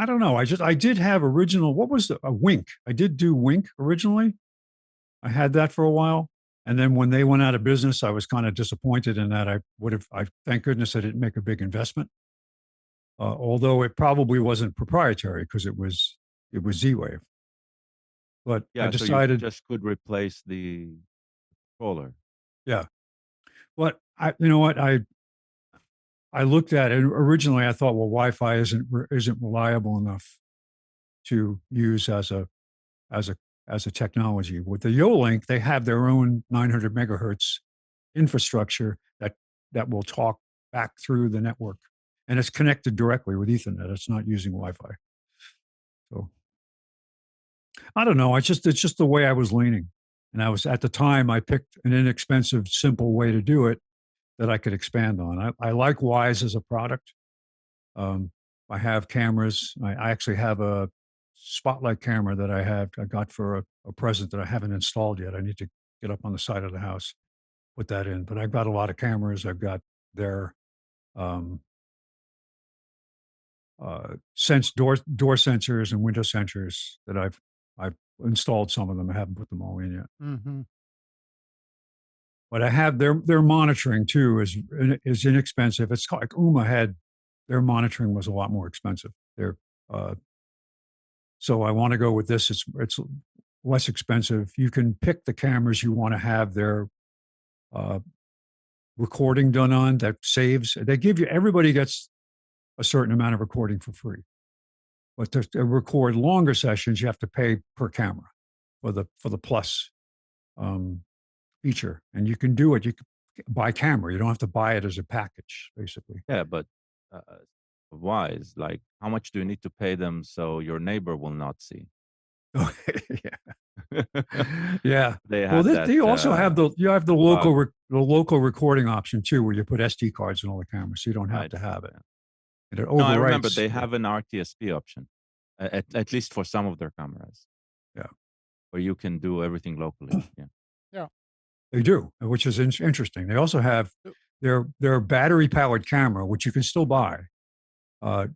don't know. I did have original. What was a Wink? I did do Wink originally. I had that for a while, and then when they went out of business, I was kind of disappointed in that. I thank goodness I didn't make a big investment, although it probably wasn't proprietary because it was Z-Wave. But I decided so you just could replace the controller. Yeah. But you know what? I looked at it originally. I thought, well, Wi-Fi isn't reliable enough to use as a technology. With the Yolink, they have their own 900 megahertz infrastructure that will talk back through the network, and it's connected directly with Ethernet. It's not using Wi-Fi. So I don't know. It's just the way I was leaning, and I was at the time. I picked an inexpensive, simple way to do it, that I could expand on. I like Wise as a product. Um, I have cameras. I actually have a spotlight camera that I got for a present that I haven't installed yet. I need to get up on the side of the house, put that in. But I've got a lot of cameras. I've got their um, sense door sensors and window sensors that I've installed some of them. I haven't put them all in yet. Mm-hmm. But I have their monitoring too is inexpensive. It's like UMA had their monitoring was a lot more expensive. Uh, so I want to go with this. It's less expensive. You can pick the cameras you want to have their uh, recording done on that saves. They give you everybody gets a certain amount of recording for free. But to record longer sessions, you have to pay per camera for the plus um, feature, and you can do it. You can by camera. You don't have to buy it as a package, basically. Yeah, but uh, wise, like how much do you need to pay them so your neighbor will not see? Yeah, yeah. They Well, had that they also have the local bug, the local recording option too, where you put SD cards in all the cameras, so you don't have right? to have it. Yeah. And it No, I remember overwrites. they Yeah, have an RTSP option, at least for some of their cameras, yeah, where you can do everything locally. Yeah. Yeah. they do, which is interesting. They also have their battery powered camera, which you can still buy.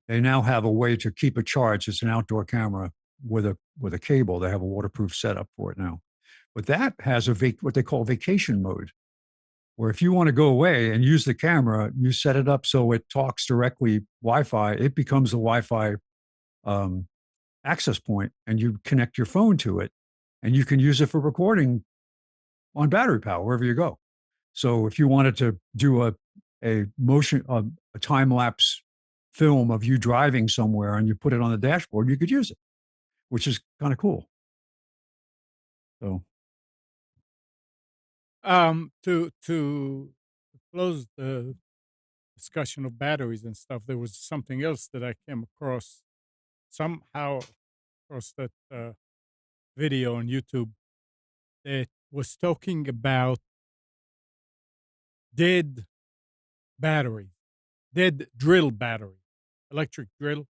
They now have a way to keep it charged. It's an outdoor camera with a cable. They have a waterproof setup for it now. But that has what they call vacation mode, where if you want to go away and use the camera, you set it up so it talks directly Wi-Fi. It becomes a Wi-Fi um, access point, and you connect your phone to it, and you can use it for recording on battery power wherever you go. So if you wanted to do a motion a time lapse film of you driving somewhere and you put it on the dashboard, you could use it, which is kind of cool. So To close the discussion of batteries and stuff, there was something else that I came across somehow across that video on YouTube that was talking about dead battery, dead drill battery, electric drill,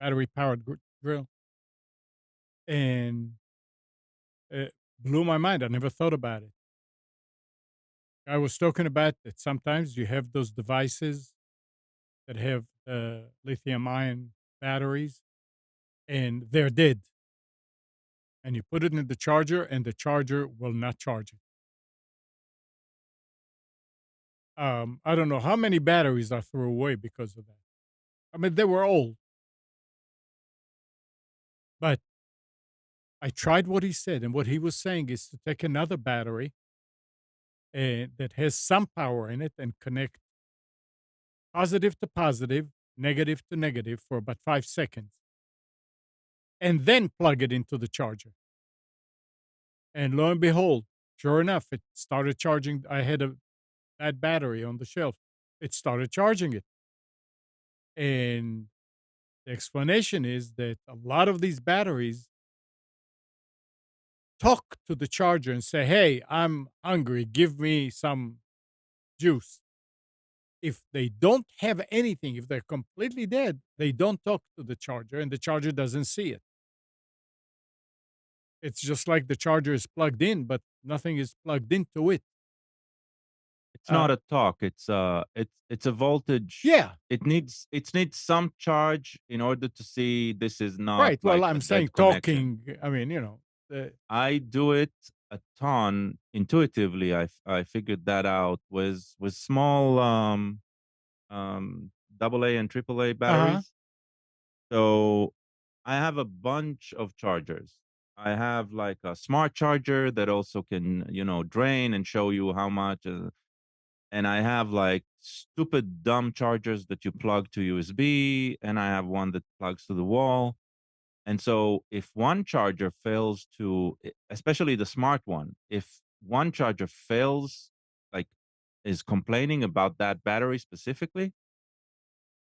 battery powered drill, and it blew my mind. I never thought about it. I was talking about that sometimes you have those devices that have lithium ion batteries and they're dead. And you put it in the charger and the charger will not charge it. I don't know how many batteries I threw away because of that. I mean, they were old, but I tried what he said. And what he was saying is to take another battery and that has some power in it and connect positive to positive, negative to negative for about 5 seconds, and then plug it into the charger. And lo and behold, sure enough, it started charging. I had a bad battery on the shelf. It started charging it. And the explanation is that a lot of these batteries talk to the charger and say, "Hey, I'm hungry. Give me some juice." If they don't have anything, if they're completely dead, they don't talk to the charger and the charger doesn't see it. It's just like the charger is plugged in, but nothing is plugged into it. It's Uh, not a talk. It's a voltage. yeah, It needs some charge in order to see this is not right. Well, like a I'm saying dead connection. talking. I mean, the, I do it a ton intuitively. I figured that out with small double A and triple A uh-huh. batteries. So I have a bunch of chargers. I have like a smart charger that also can, drain and show you how much. And I have like stupid dumb chargers that you plug to USB, and I have one that plugs to the wall. And so if one charger fails especially the smart one, if one charger fails, like is complaining about that battery specifically,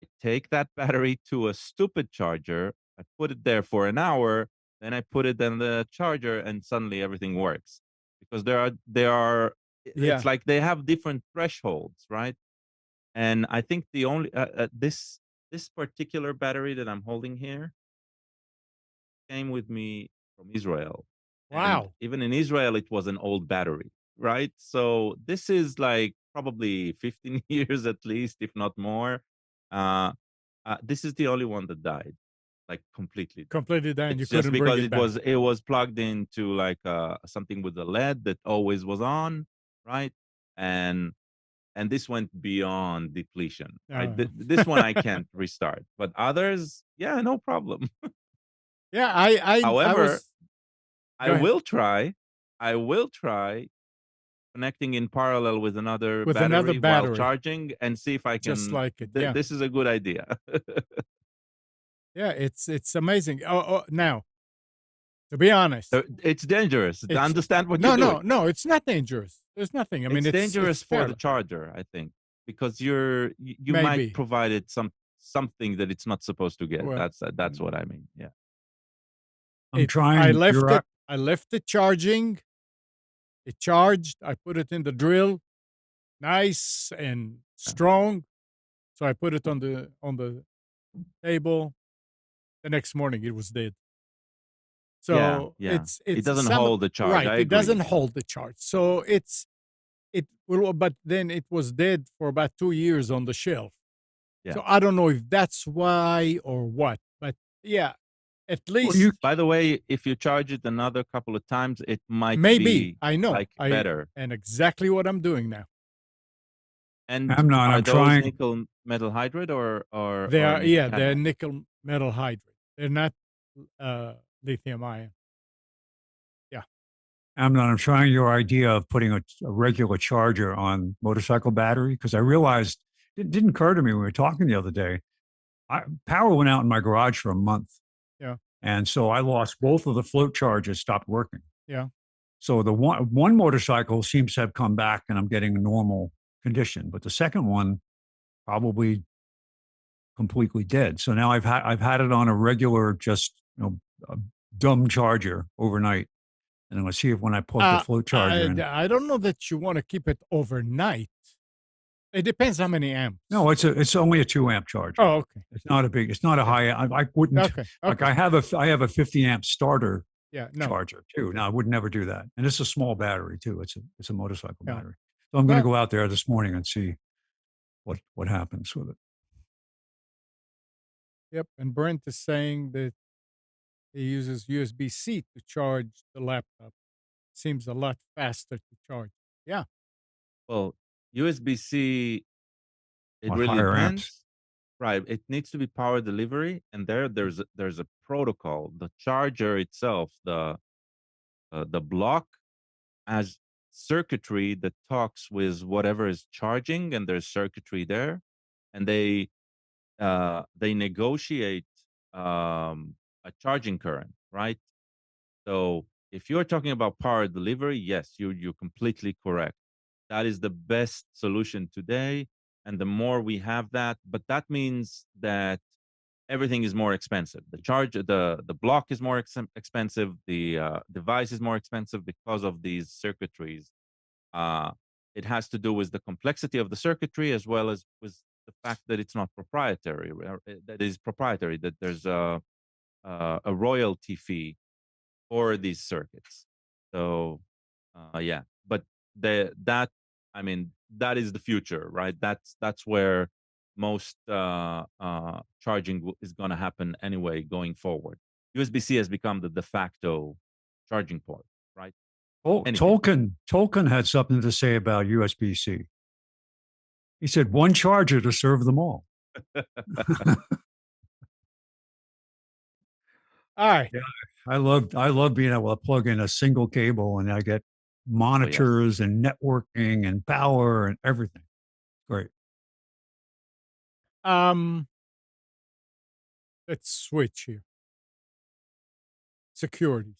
I take that battery to a stupid charger. I put it there for an hour, then I put it in the charger, and suddenly everything works. Because there are Yeah. It's like they have different thresholds, right? And I think the only this particular battery that I'm holding here came with me from Israel, and Wow. even in Israel, it was an old battery, right? So this is like probably 15 years at least, if not more. Uh, this is the only one that died, like completely died. Completely done. You It's just couldn't bring because it back. it was plugged into like something with the LED that always was on, right? And this went beyond depletion, right? Uh, This one I can't restart, but others, yeah, no problem. yeah, I However, was I go ahead. will try. I will try connecting in parallel with another With another battery while battery, charging and see if I just can. like it. Yeah. This is a good idea. Yeah, it's amazing. Now, to be honest, It's dangerous. it's Understand what you're no, doing. no, no, it's not dangerous. There's nothing. I mean, It's it's dangerous for the fair. charger, I think, because you might Maybe. provide it something that it's not supposed to get. Well, That's what I mean. Yeah. I'm I trying. left it. I left it charging. It charged. I put it in the drill, nice and Yeah. strong. So I put it on the table. The next morning, it was dead. Yeah, So yeah. It it's doesn't some hold the charge. right. I It doesn't agree. hold the charge. So it will, but then it was dead for about 2 years on the shelf. Yeah. So I don't know if that's why or what, but yeah, at Well, least you By the way, if you charge it another couple of times, it might maybe be I know like better. and exactly what I'm doing now. And I'm not. are I'm those trying. nickel metal hydride They or are nickel yeah, they're cadmium? nickel metal hydride. They're not lithium ion. Yeah. I'm trying your idea of putting a regular charger on motorcycle battery because I realized it didn't occur to me when we were talking the other day. Power went out in my garage for a month, Yeah. and so I lost both of the float chargers. Stopped working. Yeah. So the one motorcycle seems to have come back, and I'm getting a normal condition, but the second one probably completely dead. So now I've had it on a regular, just a dumb charger overnight, and I'm going to see if when I plug the float charger in. I don't know that you want to keep it overnight. It depends how many amps. No, it's only a 2 amp charger. Oh, okay. It's not a Yeah. high. I wouldn't Okay. like. Okay. I have a 50 amp starter Yeah. No. charger too. No, I would never do that. And it's a small battery too. It's a motorcycle Yeah. battery. So I'm going to Well, go out there this morning and see what happens with it. yep. And Brent is saying that he uses USB-C to charge the laptop. Seems a lot faster to charge. Yeah. Well, USB-C, it On really higher amps. depends. Right. It needs to be power delivery, and there's a protocol. The charger itself, the block has circuitry that talks with whatever is charging, and there's circuitry there, and they negotiate a charging current, right? So if you're talking about power delivery, yes, you're completely correct. That is the best solution today, and the more we have that, but that means that everything is more expensive. The block is more expensive. The device is more expensive because of these circuitries. Uh, it has to do with the complexity of the circuitry as well as with the fact that it's not proprietary. That is proprietary. That there's a royalty fee for these circuits. So yeah, but that I mean that is the future, right? That's where most charging is going to happen anyway going forward. USB-C has become the de facto charging port, right? Anything. Tolkien had something to say about USB-C. He said one charger to serve them all. All right. Yeah, I love being able to plug in a single cable and I get Oh yes. monitors and networking and power and everything. Great. Um, let's switch here. Security.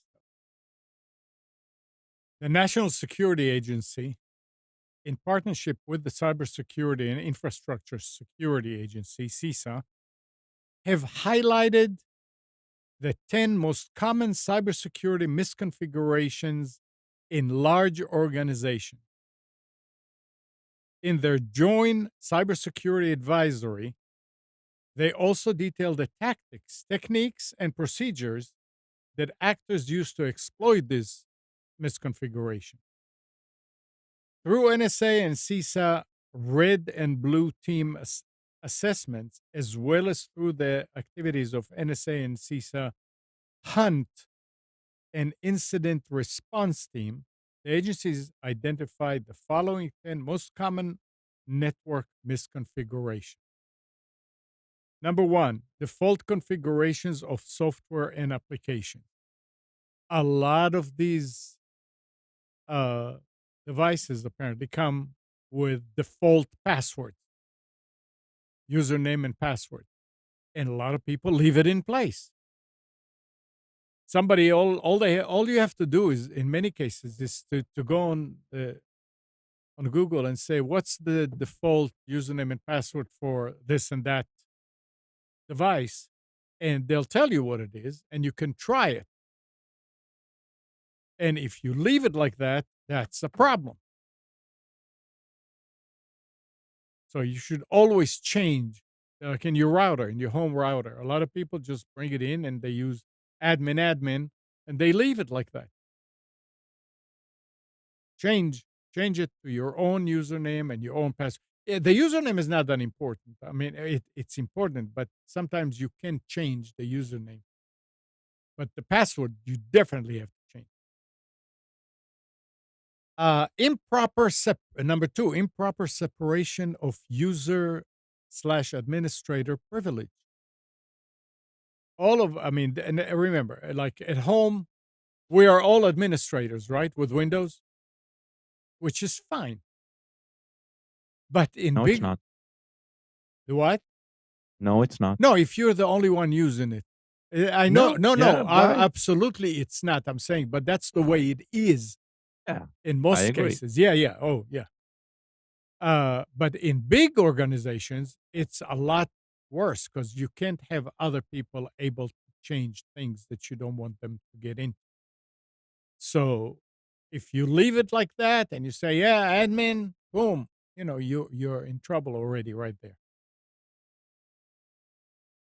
The National Security Agency, in partnership with the Cybersecurity and Infrastructure Security Agency, CISA, have highlighted the 10 most common cybersecurity misconfigurations in large organizations. In their joint cybersecurity advisory, they also detail the tactics, techniques, and procedures that actors use to exploit this misconfiguration. Through NSA and CISA red and blue team assessments, as well as through the activities of NSA and CISA hunt and incident response team, the agencies identified the following 10 most common network misconfigurations. Number one, default configurations of software and applications. A lot of these uh, devices apparently come with default passwords, username and password, and a lot of people leave it in place. Somebody all you have to do is, in many cases, is to go on Google and say what's the default username and password for this and that device, and they'll tell you what it is, and you can try it. And if you leave it like that, that's a problem. So you should always change, like in your router, in your home router. A lot of people just bring it in and they use admin, and they leave it like that. Change it to your own username and your own password. The username is not that important. I mean, it's important, but sometimes you can change the username. But the password, you definitely have to change. Number two, improper separation of user/administrator privilege. And remember, like at home, we are all administrators, right? With Windows, which is fine. But in No, it's not. the what? No, it's not. No, if you're the only one using it. I know, No, yeah, right. absolutely it's not. I'm saying, but that's the way it is Yeah, in I most agree. cases. Yeah. Oh, yeah. But in big organizations, it's a lot worse because you can't have other people able to change things that you don't want them to get in. So if you leave it like that and you say, yeah, admin, boom, you're in trouble already right there.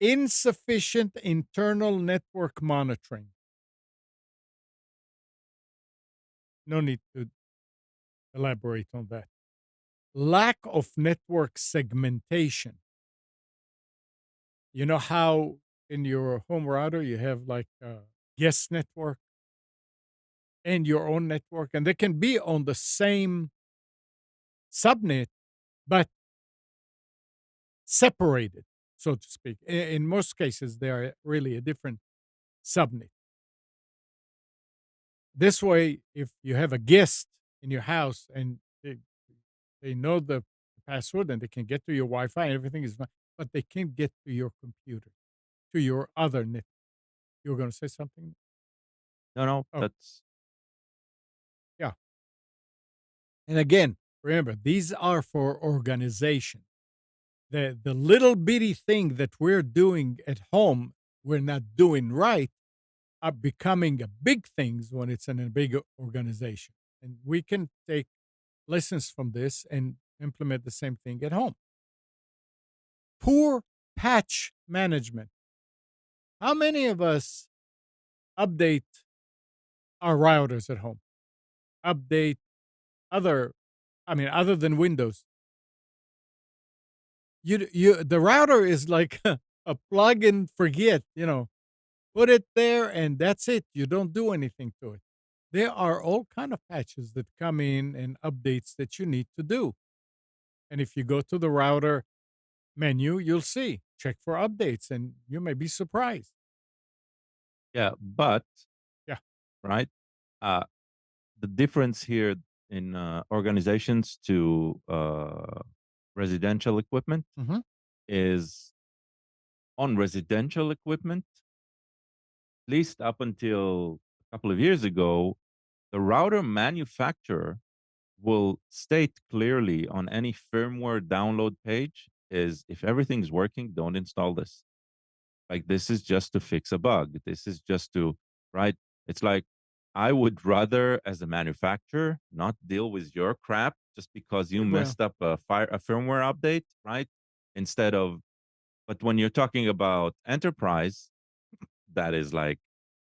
Insufficient internal network monitoring. No need to elaborate on that. Lack of network segmentation. You know how in your home router you have like a guest network and your own network, and they can be on the same subnet, but separated, so to speak. In most cases, they are really a different subnet. This way, if you have a guest in your house and they know the password and they can get to your Wi-Fi and everything is fine, but they can't get to your computer, to your other net. You were going to say something? No, Oh, that's yeah. And again, remember, these are for organization. The little bitty thing that we're doing at home, we're not doing right, are becoming a big things when it's in a big organization. And we can take lessons from this and implement the same thing at home. Poor patch management. How many of us update our routers at home? Update other than Windows. The router is like a plug and forget, put it there and that's it. You don't do anything to it. There are all kind of patches that come in and updates that you need to do. And if you go to the router menu, you'll see check for updates and you may be surprised. yeah, but Yeah. right. Uh, the difference here in organizations to residential equipment Mm-hmm. is on residential equipment, at least up until a couple of years ago, the router manufacturer will state clearly on any firmware download page is if everything's working, don't install this. Like this is just to fix a bug. This is just to, right? It's like I would rather, as a manufacturer, not deal with your crap just because you Well, messed up a firmware update, right? Instead of, but when you're talking about enterprise, that is like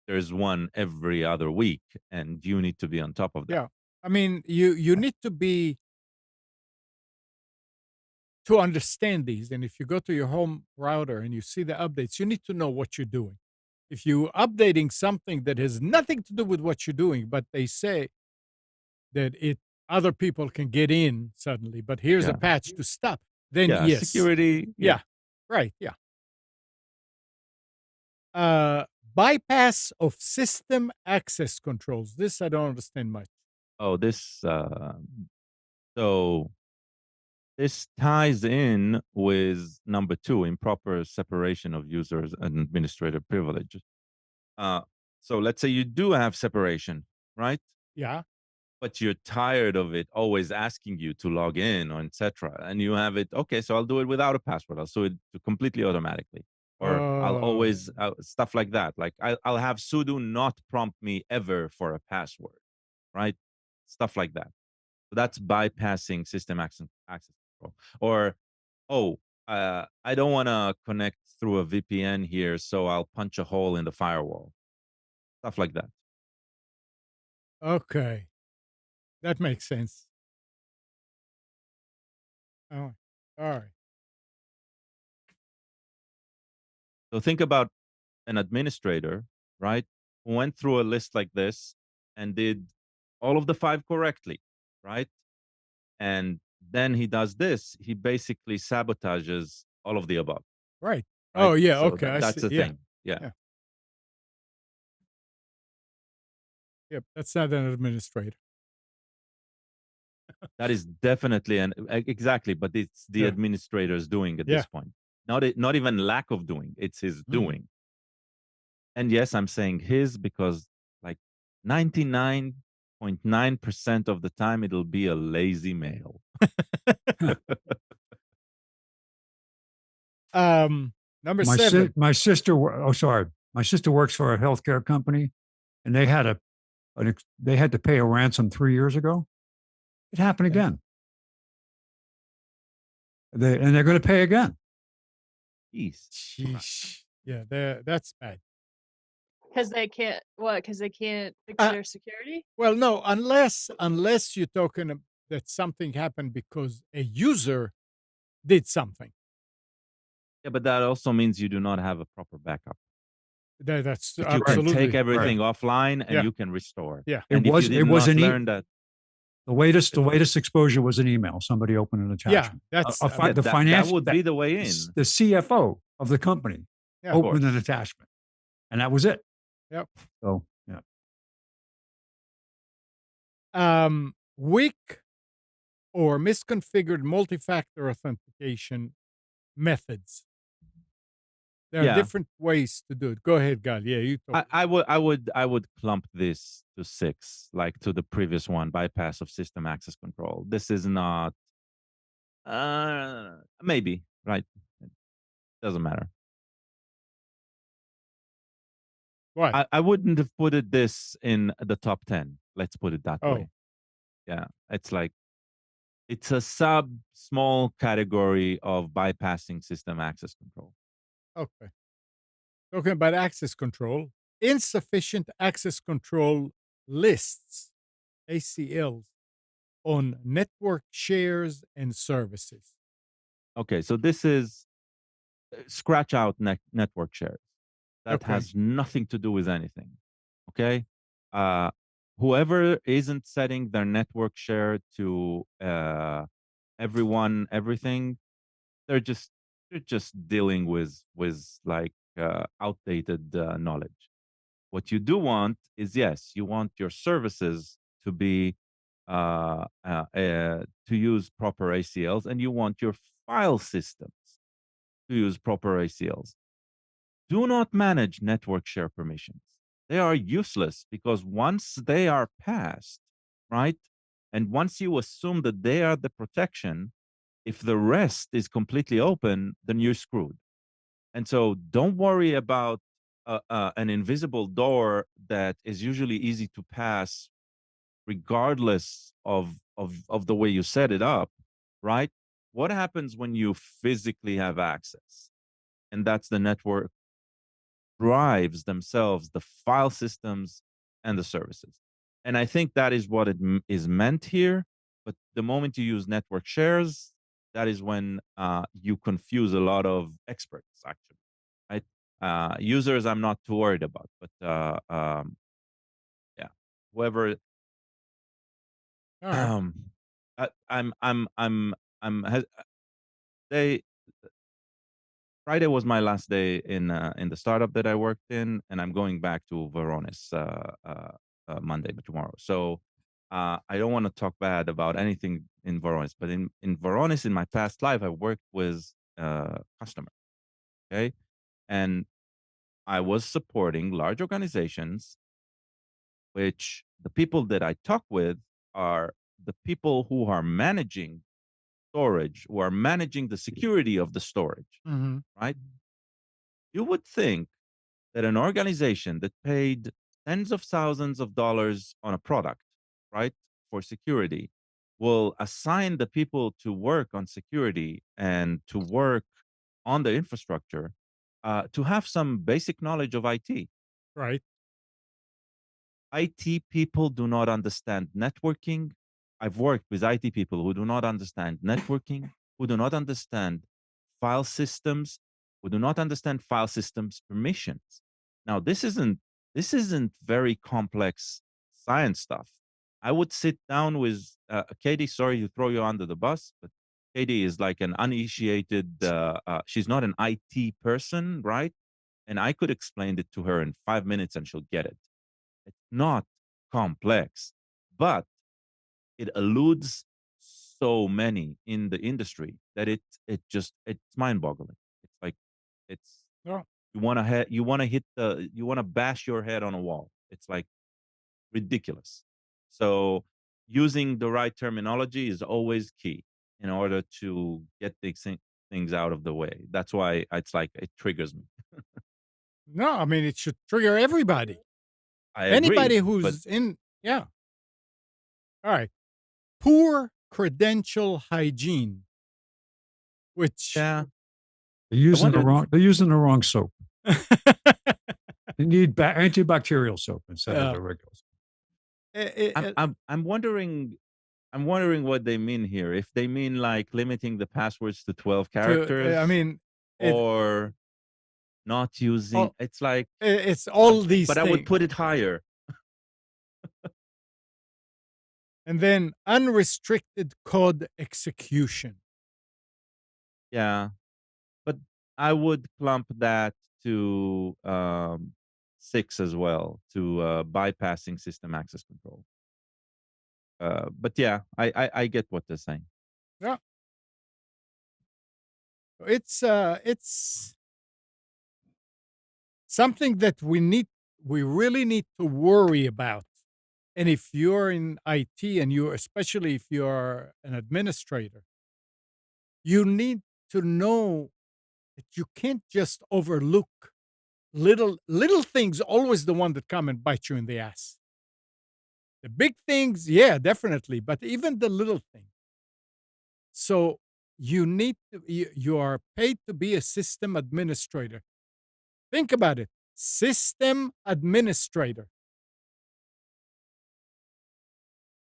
there's one every other week, and you need to be on top of that. yeah. I mean, you need to be to understand these. And if you go to your home router and you see the updates, you need to know what you're doing. If you're updating something that has nothing to do with what you're doing, but they say that it other people can get in suddenly, but here's a Yeah, patch to stop, then yeah, yes. security. Yeah. Yeah. Right. Yeah. Uh Bypass of system access controls. This I don't understand much. Oh, so this ties in with number two, improper separation of users and administrator privileges. Uh, so let's say you do have separation, right? Yeah. But you're tired of it always asking you to log in or etc. And you have it, okay, so I'll do it without a password. I'll do it completely automatically. Or I'll Oh, always, stuff like that. Like I'll have sudo not prompt me ever for a password, right? Stuff like that. So that's bypassing system access control. Or, oh, I don't want to connect through a VPN here, so I'll punch a hole in the firewall. Stuff like that. okay. That makes sense. Oh, all right. So think about an administrator, right, who went through a list like this and did all of the five correctly, right? And then he does this, he basically sabotages all of the above, Right. right? Oh, yeah, So okay, I that's see, the yeah, thing. Yeah. yeah, yep, that's not an administrator. That is definitely exactly, but it's the Yeah, administrators doing at yeah, this point. Not even lack of doing, it's his mhm. doing. And yes, I'm saying his because like 99.9% of the time it'll be a lazy male. Um, number 7. My sister, oh, sorry. My sister works for a healthcare company and they had to pay a ransom 3 years ago. It happened Okay. again. And they're going to pay again. Jeez. Sheesh. Yeah, that's bad. Because they can't what? Because they can't fix Uh, their security? well, no, unless you're talking that something happened because a user did something. Yeah, but that also means you do not have a proper backup. That's But you can Right. take absolutely Right. everything yeah, offline and yeah, you can restore. yeah. And if you It did was not an learn that, the latest exposure was an email. Somebody opened an Yeah, attachment. that's yeah, The that financial would be the way in, the CFO of the company yeah, of opened an course. attachment, and that was it. yep. So yeah, Weak or misconfigured multi-factor authentication methods. There are Yeah. different ways to do it. Go ahead, Gal. Yeah, you talk. I would clump this to 6, like to the previous one, bypass of system access control. This is not maybe, right? It doesn't matter. What? I wouldn't have put it this in the top 10. Let's put it that Oh, way. Yeah. It's like it's a sub small category of bypassing system access control. okay. Talking about access control, insufficient access control lists, ACLs, on network shares and services. Okay, so this is scratch out network shares. That Okay. has nothing to do with anything. Okay. Uh, Whoever isn't setting their network share to everyone, everything, they're just dealing with like outdated knowledge. What you do want is, yes, you want your services to be to use proper ACLs, and you want your file systems to use proper ACLs. Do not manage network share permissions. They are useless because once they are passed, right? And once you assume that they are the protection, if the rest is completely open, then you're screwed. And so don't worry about an invisible door that is usually easy to pass, regardless of the way you set it up, right? What happens when you physically have access? And that's the network drives themselves, the file systems and the services. And I think that is what is meant here. But the moment you use network shares, that is when you confuse a lot of experts, actually, right? Users, I'm not too worried about, but yeah, whoever. All right. I, they Friday was my last day in the startup that I worked in, and I'm going back to Varonis Monday, but tomorrow. So I don't want to talk bad about anything in Varonis, but in Varonis, in my past life, I worked with customers. Okay, and I was supporting large organizations, which the people that I talk with are the people who are managing storage, who are managing the security of the storage, Mm-hmm. right? You would think that an organization that paid tens of thousands of dollars on a product, right, for security, will assign the people to work on security and to work on the infrastructure to have some basic knowledge of IT. Right. IT people do not understand networking. I've worked with IT people who do not understand networking, who do not understand file systems, who do not understand file systems permissions. Now, this isn't very complex science stuff. I would sit down with Katie. Sorry to throw you under the bus, but Katie is like an uninitiated. She's not an IT person, right? And I could explain it to her in 5 minutes, and she'll get it. It's not complex, but it eludes so many in the industry that it's mind-boggling. It's like it's Yeah. you want to bash your head on a wall. It's like ridiculous. So using the right terminology is always key in order to get things out of the way. That's why it's like it triggers me. No, I mean, it should trigger everybody. I agree, Anybody but who's in, yeah. All right. Poor credential hygiene, which yeah, They're I using the wonder. wrong. They're using the wrong soap. They need antibacterial soap instead of uh, the regular. I'm wondering what they mean here. If they mean like limiting the passwords to 12 I characters mean, it, or not using, all, it's like, it's all these but I would things. put it higher. And then unrestricted code execution. Yeah. But I would plump that to 6 as well, to bypassing system access control. But yeah, I get what they're saying. Yeah. It's something that we really need to worry about. And if you're in IT and especially if you're an administrator, you need to know that you can't just overlook little things, always the one that come and bite you in the ass. The big things, yeah, definitely, but even the little things. So you are paid to be a system administrator. Think about it. System administrator.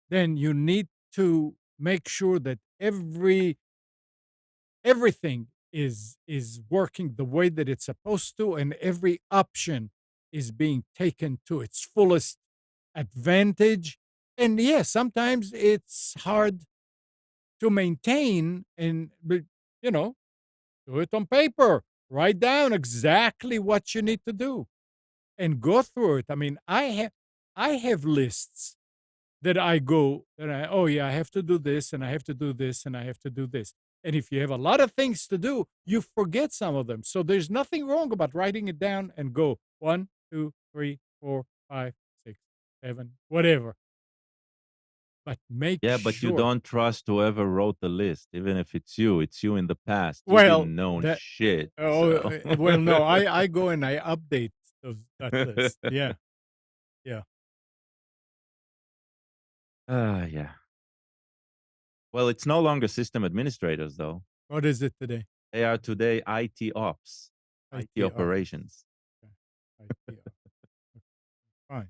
Then you need to make sure that everything is working the way that it's supposed to, and every option is being taken to its fullest advantage. And yeah, sometimes it's hard to maintain, but you know, do it on paper. Write down exactly what you need to do and go through it. I mean, I have lists that I go that oh yeah, I have to do this and I have to do this and I have to do this. And if you have a lot of things to do, you forget some of them. So there's nothing wrong about writing it down and go 1, 2, 3, 4, 5, 6, 7, whatever. But make Yeah, but you sure. don't trust whoever wrote the list, even if it's you. It's you in the past. You Well, didn't know that shit. oh So well, no, I go and I update that list. Yeah, yeah. Yeah. Well, it's no longer system administrators, though. What is it today? They are today IT ops, IT IT ops. operations. Okay. IT ops. Okay, fine.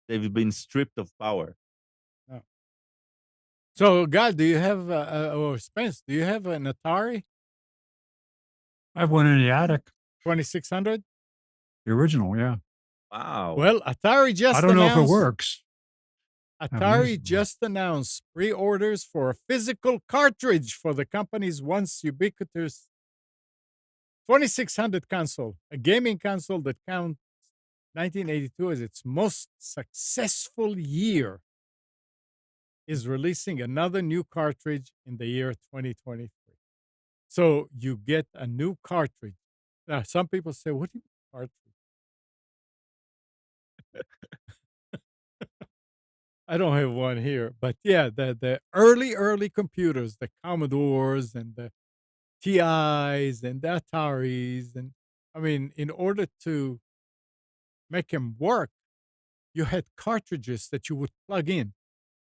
They've been stripped of power. Oh. So, Guy, do you have, or Spence, do you have an Atari I have one in the attic, 2600? the original. Yeah. Wow. Well, Atari I just don't know if it announced works. I haven't used Atari it. just announced pre-orders for a physical cartridge for the company's once ubiquitous 2600 console, a gaming console that counts 1982 as its most successful year, is releasing another new cartridge in the year 2023. So you get a new cartridge. Now, some people say, "What do you mean cartridge?" I don't have one here, but yeah, the early computers, the Commodores and the TIs and the Ataris, and I mean, in order to make them work, you had cartridges that you would plug in.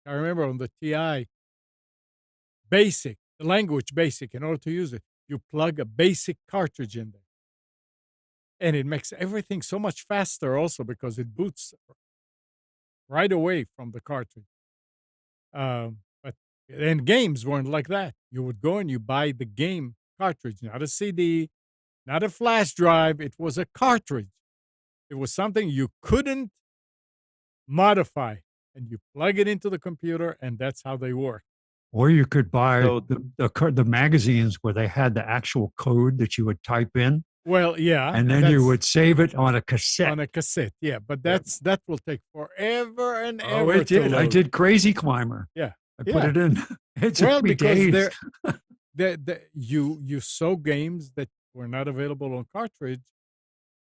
I remember on the TI Basic, the language Basic, in order to use it, you plug a basic cartridge in there. And it makes everything so much faster also because it boots right away from the cartridge. But and games weren't like that. You would go and you buy the game cartridge, not a CD, not a flash drive. It was a cartridge. It was something you couldn't modify, and you plug it into the computer, and that's how they work. Or you could buy So the magazines where they had the actual code that you would type in, Well, yeah, and then you would save it on a cassette. on a cassette. Yeah, but Yep. that will take forever and Oh, ever it to did. I load. did Crazy Climber. Yeah, I put yeah. it in. It took Well, me because days. you saw games that were not available on cartridge,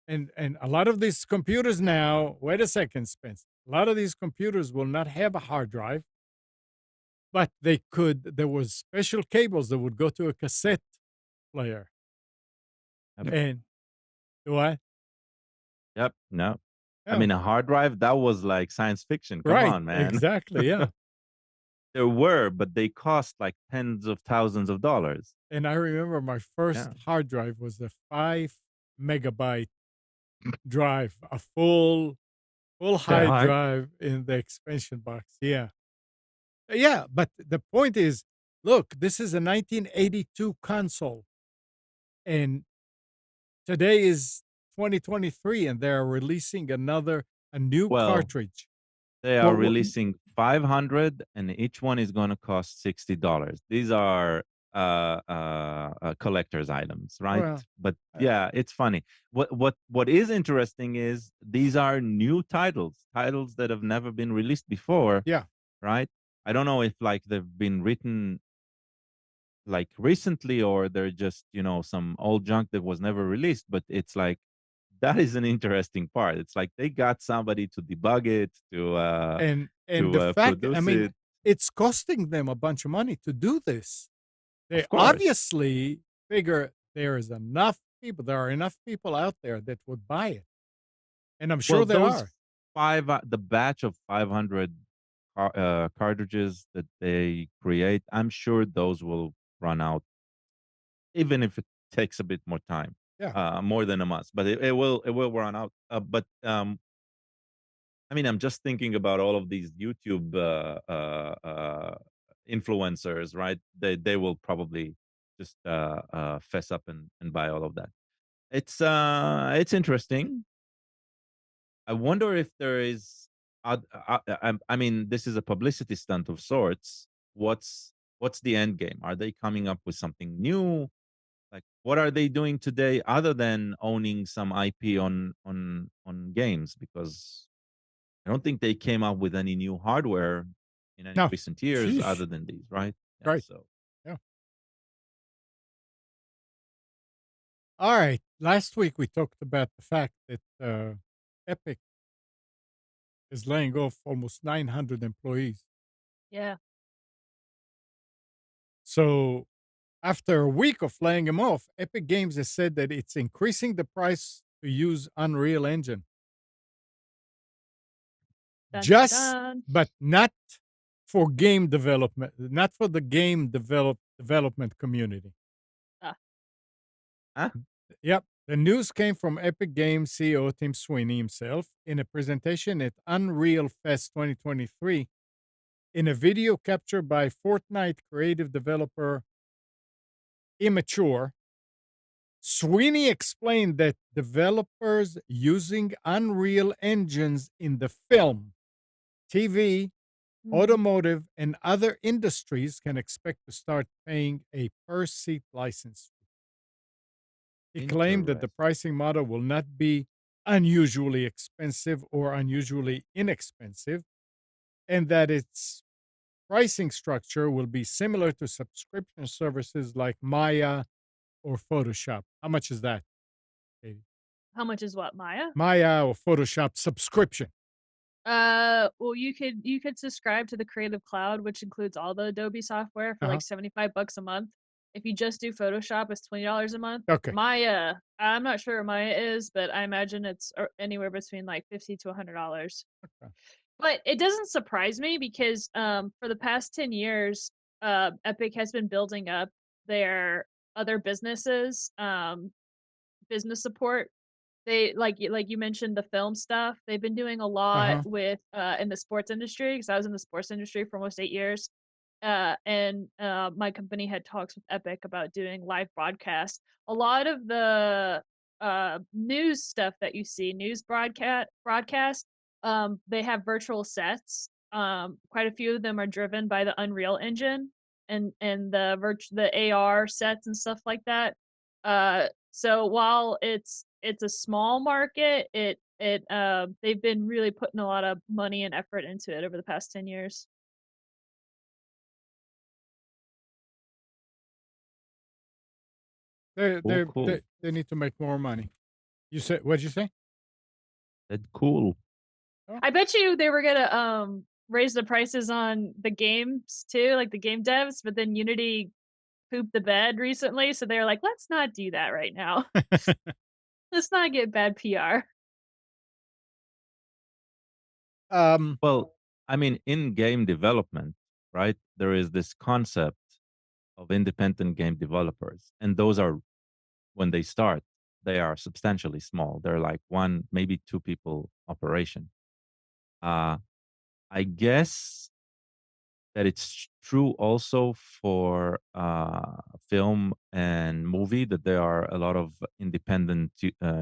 and a lot of these computers now. Wait a second, Spence. A lot of these computers will not have a hard drive, but they could. There was special cables that would go to a cassette player, Yep. and what? Yep. No. I Oh, mean, a hard drive, that was like science fiction. Come right, on, man. exactly, yeah. There were, but they cost like tens of thousands of dollars. And I remember my first Yeah. hard drive was a 5 megabyte drive, a full That high high. drive in the expansion box. Yeah. Yeah, but the point is, look, this is a 1982 console, and today is 2023, and they're releasing a new Well, cartridge. they are Well, releasing 500, and each one is going to cost $60. These are collector's items, right? Well, But uh, yeah, it's funny. What is interesting is these are new titles that have never been released before, yeah, right? I don't know if like they've been written like recently or they're just some old junk that was never released, but it's like that is an interesting part. It's like they got somebody to debug it, and the to fact, I produce mean, it. it's costing them a bunch of money to do this. They Of course. obviously figure there are enough people out there that would buy it, and I'm Well, sure there those are. the batch of 500 cartridges that they create, I'm sure those will run out, even if it takes a bit more time, Yeah, more than a month. But it will run out. But I mean, I'm just thinking about all of these YouTube influencers, right? They will probably just fess up and buy all of that. It's interesting. I wonder if there is. I mean, this is a publicity stunt of sorts. What's the end game? Are they coming up with something new? Like, what are they doing today other than owning some IP on games? Because I don't think they came up with any new hardware in any no, recent years sheesh, other than these, right? Yeah. right, So yeah. All right. Last week we talked about the fact that Epic is laying off almost 900 employees. Yeah. So after a week of laying them off, Epic Games has said that it's increasing the price to use Unreal Engine. Dun, dun, Just, dun. but not for game development, not for the game development community. Ah. Huh? Yep. The news came from Epic Games CEO Tim Sweeney himself in a presentation at Unreal Fest 2023. In a video captured by Fortnite creative developer Immature, Sweeney explained that developers using Unreal engines in the film, TV, automotive, and other industries can expect to start paying a per-seat license fee. He claimed that the Interesting. pricing model will not be unusually expensive or unusually inexpensive, and that its pricing structure will be similar to subscription services like Maya or Photoshop. How much is that, Katie? How much is what, Maya? Maya or Photoshop subscription. Well, you could subscribe to the Creative Cloud, which includes all the Adobe software for like $75 a month. If you just do Photoshop, it's $20 a month. Okay. Maya, I'm not sure what Maya is, but I imagine it's anywhere between like $50 to $100. Okay. But it doesn't surprise me because for the past 10 years, Epic has been building up their other businesses, business support. They like you mentioned the film stuff. They've been doing a lot with in the sports industry because I was in the sports industry for almost 8 years. And my company had talks with Epic about doing live broadcasts. A lot of the news stuff that you see, news broadcast, they have virtual sets. Quite a few of them are driven by the Unreal Engine and the AR sets and stuff like that. So while it's a small market, they've been really putting a lot of money and effort into it over the past 10 years. Cool. They need to make more money. You said, what'd you say? That's cool. I bet you they were gonna raise the prices on the games too, like the game devs, but then Unity pooped the bed recently, so they're like, let's not do that right now. Let's not get bad PR. Well, I mean, in game development, right, there is this concept of independent game developers. And those are, when they start, they are substantially small. They're like one, maybe two people operation. I guess that it's true also for film and movie, that there are a lot of independent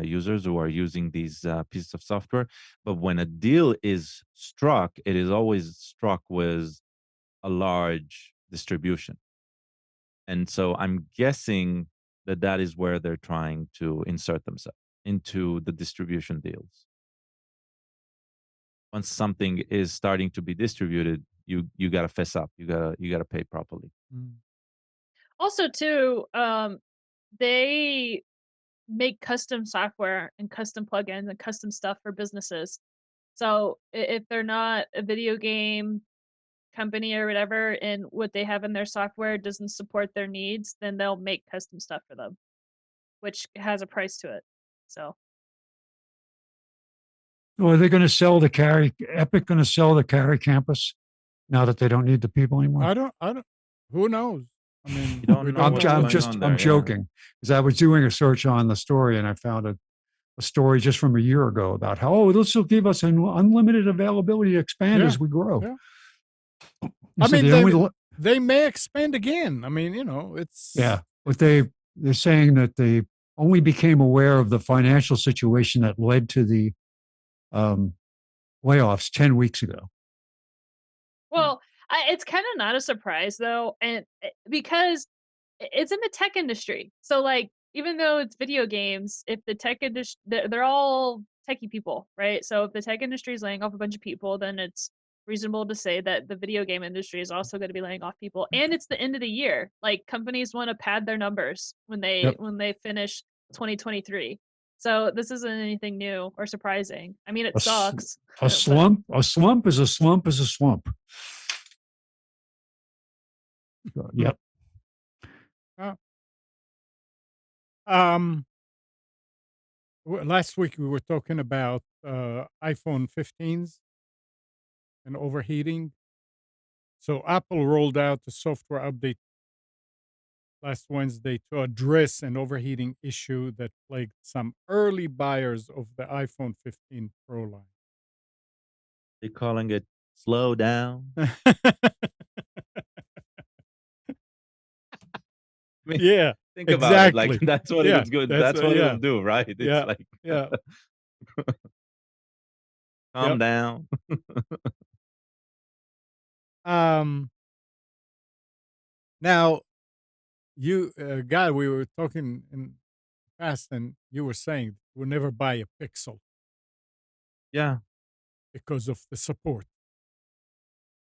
users who are using these pieces of software. But when a deal is struck, it is always struck with a large distribution. And so I'm guessing that that is where they're trying to insert themselves into the distribution deals. Once something is starting to be distributed, you got to fess up. You got to pay properly. Also, too, they make custom software and custom plugins and custom stuff for businesses. So if they're not a video game company or whatever, and what they have in their software doesn't support their needs, then they'll make custom stuff for them, which has a price to it. So Or are they going to sell the carry? Epic going to sell the carry campus now that they don't need the people anymore? I don't, who knows? I mean, You don't we know don't what's know. going on there. I'm Yeah. joking because I was doing a search on the story and I found a story just from a year ago about how, oh, this will give us an unlimited availability to expand Yeah, as we grow. yeah. And I so mean, they may expand again. I mean, you know, it's but they're saying that they only became aware of the financial situation that led to the layoffs 10 weeks ago. well, it's kind of not a surprise though, and because it's in the tech industry. So like, even though it's video games, if the tech industry, they're all techie people, right? So if the tech industry is laying off a bunch of people, then it's reasonable to say that the video game industry is also going to be laying off people. And it's the end of the year. Like companies want to pad their numbers when they finish 2023. So this isn't anything new or surprising. I mean, it sucks. A slump is a slump is a slump. Yep. Uh, um, last week we were talking about iPhone 15s and overheating. So Apple rolled out a software update last Wednesday to address an overheating issue that plagued some early buyers of the iPhone 15 Pro line. They're calling it slow down. I mean, Yeah, think about it. Like exactly. that's what Yeah, it's good. that's That's what it'll yeah, do, right? It's yeah, like yeah, calm yep. down. Um, Now you, guy, we were talking in the past, and you were saying we'll never buy a Pixel Yeah. because of the support,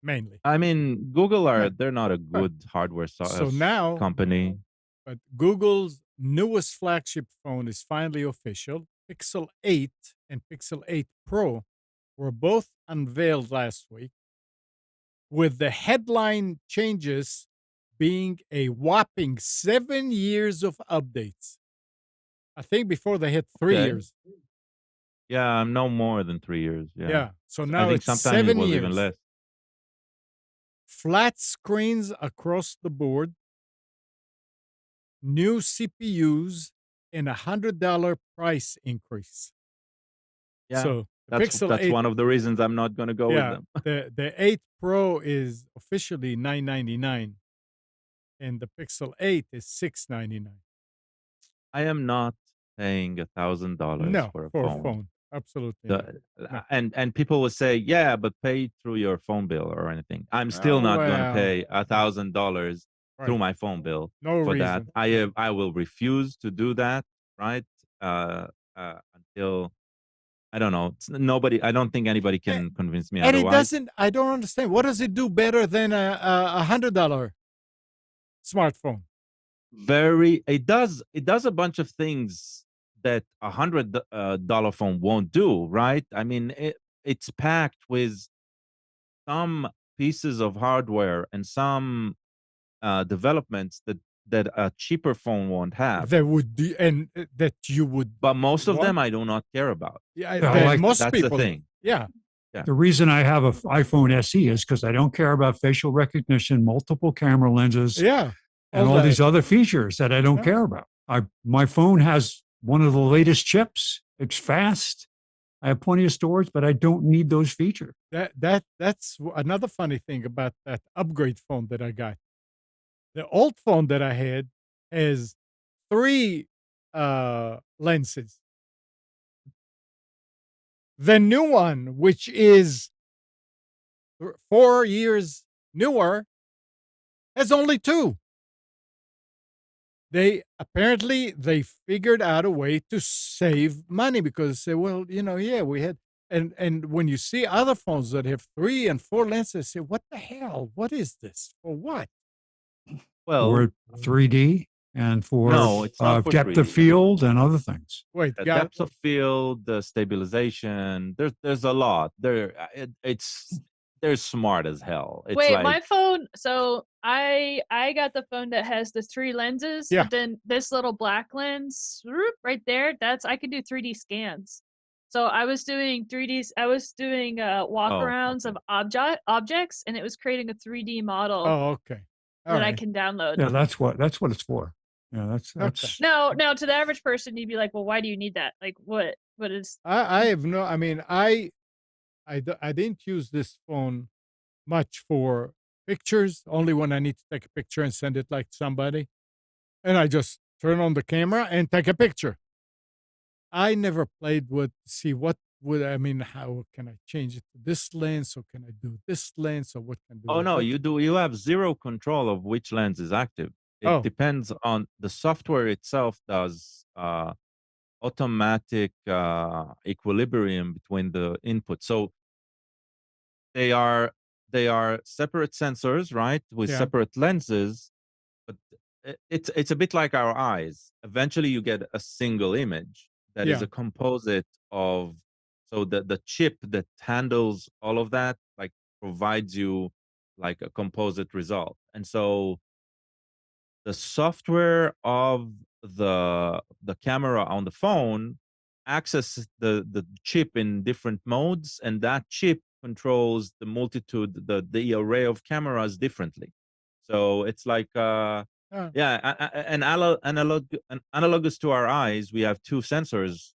mainly. I mean, Google Yeah, they're not a right. good hardware So now, company. but Google's newest flagship phone is finally official. Pixel 8 and Pixel 8 Pro were both unveiled last week, with the headline changes being a whopping 7 years of updates. I think before they hit three Okay. years. Yeah, I'm no more than 3 years. Yeah. Yeah. So I now think it's sometimes it seven was even years. less. Flat screens across the board, new CPUs, and $100 price increase. Yeah. So the Pixel That's 8, one of the reasons I'm not gonna go with yeah, them. the 8 Pro is officially $999, and the Pixel 8 is $699. I am not paying $1,000 No, for a for a phone. phone, absolutely not. The No. and people will say, yeah, but pay through your phone bill or anything. I'm still Oh not gonna well, pay $1,000 through right. my phone bill No for that. reason. I will refuse to do that, right? Until I don't know. Nobody. I don't think anybody A- can convince me And it otherwise. doesn't. I don't understand. What does it do better than a $100 smartphone? It does a bunch of things that $100 phone won't do, right? I mean, it's packed with some pieces of hardware and some developments that a cheaper phone won't have. That would be, and that you would But most of want. them I do not care about. Yeah, Yeah, I that like most That's the people. thing. Yeah, Yeah. the reason I have a iPhone SE is because I don't care about facial recognition, multiple camera lenses, yeah. and All all that. these other features that I don't Yeah. care about. My phone has one of the latest chips. It's fast. I have plenty of storage, but I don't need those features. That's another funny thing about that upgrade phone that I got. The old phone that I had has three lenses. The new one, which is 4 years newer, has only two. They figured out a way to save money because say, well, yeah, we had, and when you see other phones that have 3 and 4 lenses, say, what the hell? What is this? For what? Well, For 3D and for no, it's not for depth of 3D. field and other things. Wait, Depth of field, the stabilization. There's a lot. They're smart as hell. It's Wait, like my phone. So I got the phone that has the 3 lenses, Yeah. but then this little black lens right there. That's I can do 3D scans. So I was doing 3D. I was doing walkarounds okay. of objects, and it was creating a 3D model Oh, okay. All that I right. can download. Yeah, that's what it's for. Yeah, that's No, no. To the average person, you'd be like, "Well, why do you need that? Like, what is?" I have no. I mean, I didn't use this phone much for pictures. Only when I need to take a picture and send it like somebody, and I just turn on the camera and take a picture. I never played with see what would I mean. How can I change it to this lens? Or can I do this lens? Or what can I do Oh with no, that? you do. You have zero control of which lens is active. It Oh, depends on the software itself. Does automatic equilibrium between the input. So they are separate sensors, right, with yeah, separate lenses. But it's a bit like our eyes. Eventually, you get a single image that is yeah, a composite of. So the chip that handles all of that, like, provides you like a composite result. And so the software of the camera on the phone access the chip in different modes, and that chip controls the multitude, the array of cameras differently. So it's like Uh, yeah, analogous to our eyes, we have two sensors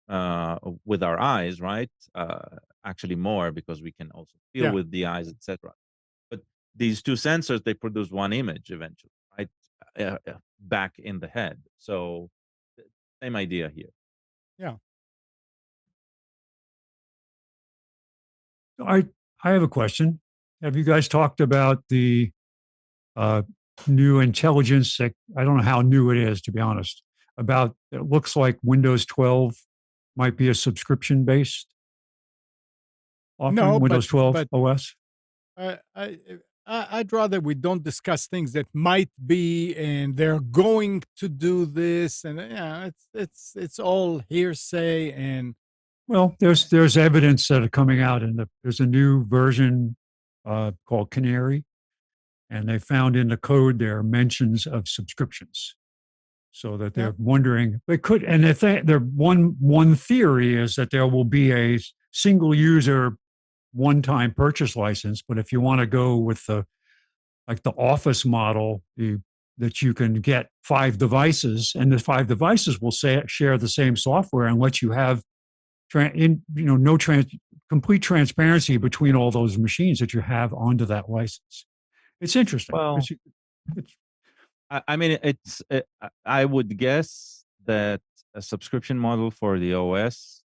with our eyes, right? Actually more, because we can also feel yeah, with the eyes, etc. But these two sensors, they produce one image eventually, right? Back in the head. So same idea here. yeah. I I have a question. Have you guys talked about the uh, new intelligence that I don't know how new it is, to be honest, about it looks like Windows 12 might be a subscription based offering, No, Windows 12 but OS? I, I I'd rather we don't discuss things that might be and they're going to do this, and yeah, it's all hearsay. And Well, there's evidence that are coming out, and there's a new version called Canary, and they found in the code there mentions of subscriptions, so that yeah, they're wondering they could. And if their one theory is that there will be a single user one-time purchase license, but if you want to go with the like the Office model, that you can get 5 devices, and the 5 devices will share the same software and let you have no complete transparency between all those machines that you have onto that license. It's interesting. Well, It's I mean, I would guess that a subscription model for the OS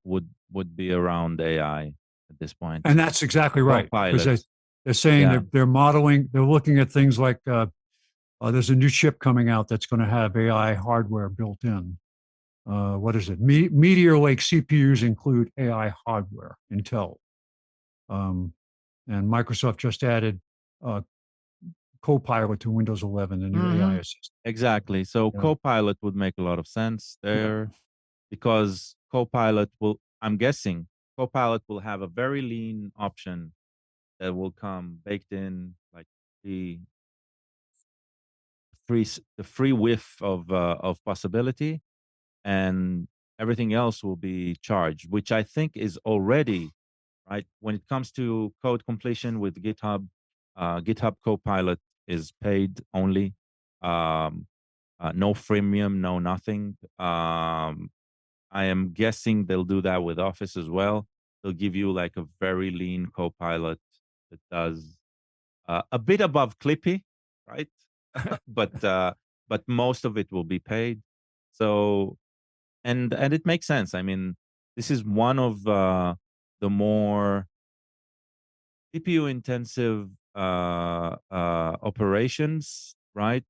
would be around AI at this point. and that's exactly right, because Copilot. they're saying Yeah. they're modeling, they're looking at things like there's a new chip coming out that's going to have AI hardware built in. What is it? Meteor Lake CPUs include AI hardware, Intel. Um, and Microsoft just added uh, Copilot to Windows 11, the new AI hmm assistant. Exactly. So Yeah. Copilot would make a lot of sense there, because Copilot will, I'm guessing, Copilot will have a very lean option that will come baked in, like the the free whiff of possibility, and everything else will be charged, which I think is already right when it comes to code completion with GitHub. GitHub Copilot is paid only, um, no freemium, no nothing. I am guessing they'll do that with Office as well. They'll give you like a very lean Copilot that does a bit above Clippy, right? but but most of it will be paid. So and it makes sense. I mean, this is one of the more CPU intensive operations, right?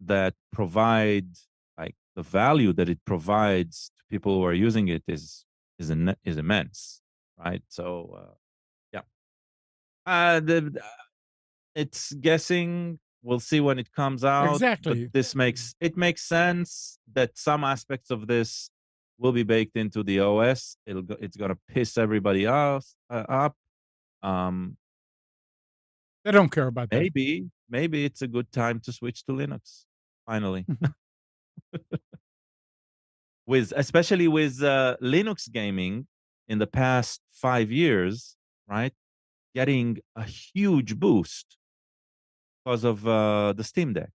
That provide, like, the value that it provides to people who are using it is immense, right? So yeah, it's guessing. We'll see when it comes out, but exactly. this makes sense that some aspects of this will be baked into the OS. It's gonna piss everybody else up. Um, They don't care about that. maybe it's a good time to switch to Linux finally. Mhm. With especially with Linux gaming in the past 5 years, right? Getting a huge boost because of the Steam Deck.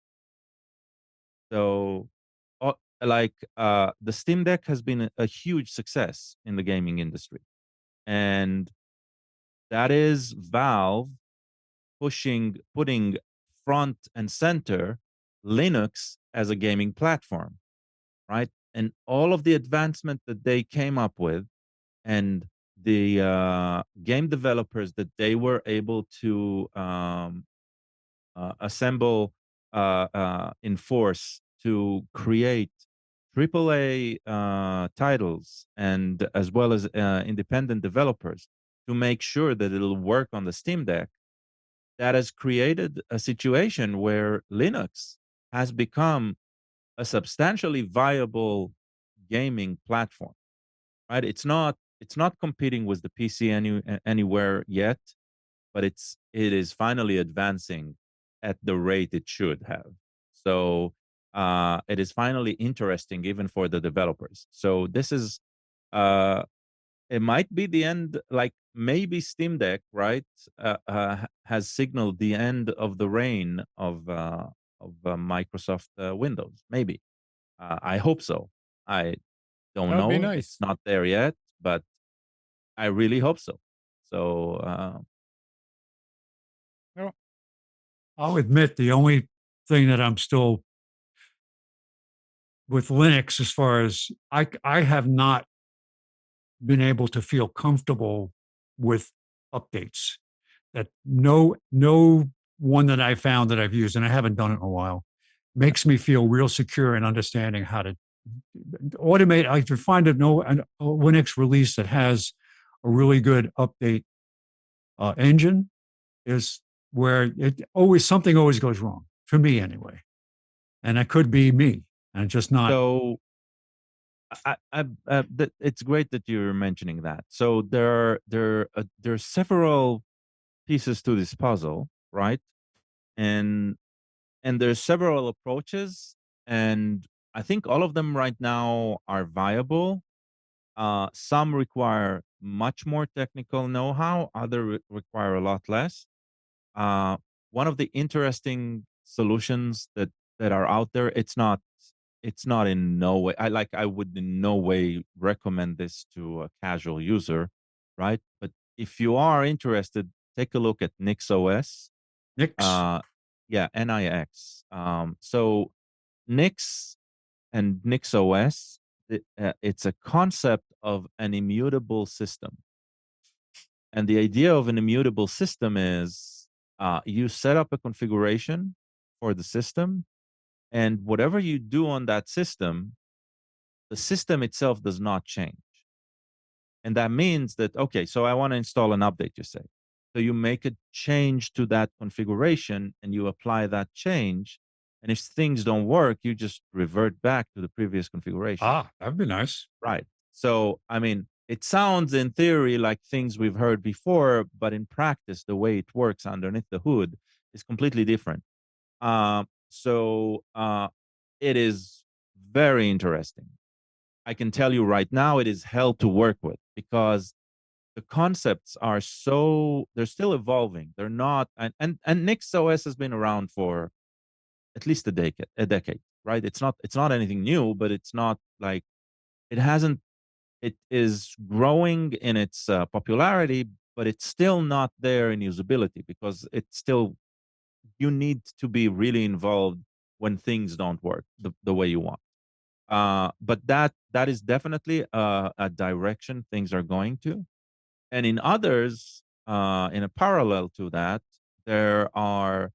So, the Steam Deck has been a huge success in the gaming industry, and that is Valve putting front and center Linux as a gaming platform, right? And all of the advancement that they came up with, and the game developers that they were able to assemble in force to create AAA titles, and as well as independent developers, to make sure that it'll work on the Steam Deck, that has created a situation where Linux has become a substantially viable gaming platform. Right? It's not competing with the PC anywhere yet, but it is finally advancing at the rate it should have. So it is finally interesting even for the developers. So this is uh, it might be the end. Like maybe Steam Deck, right, has signaled the end of the reign of Microsoft Windows. Maybe. I hope so. I don't That would be know. It's nice. not there yet, but I really hope so. So No, I'll admit the only thing that I'm still with Linux as far as I have not been able to feel comfortable with updates. That no one that I found that I've used, and I haven't done it in a while, makes me feel real secure in understanding how to automate. I could find a Linux release that has a really good update engine is where it always something always goes wrong for me anyway, and that could be me and just not. so it's great that you're mentioning that. So there are several pieces to this puzzle, right? And there's several approaches, and I think all of them right now are viable. Some require much more technical know-how, other require a lot less. Uh, One of the interesting solutions that are out there, it's not in no way. I would in no way recommend this to a casual user, right? But if you are interested, take a look at NixOS. Nix. Uh, yeah, Nix. So Nix and NixOS, it's a concept of an immutable system. And the idea of an immutable system is you set up a configuration for the system, and whatever you do on that system, the system itself does not change. And that means that, okay, so I want to install an update, you say. So you make a change to that configuration and you apply that change. And if things don't work, you just revert back to the previous configuration. Ah, that'd be nice. Right. So, I mean, it sounds in theory like things we've heard before, but in practice, the way it works underneath the hood is completely different. So it is very interesting. I can tell you right now, it is hell to work with because the concepts are they're still evolving. They're not, and NixOS has been around for at least a decade, right? It's not anything new, but it's not like it hasn't it is growing in its popularity, but it's still not there in usability because it's still you need to be really involved when things don't work the way you want. But that is definitely a direction things are going to. And in others, in a parallel to that, there are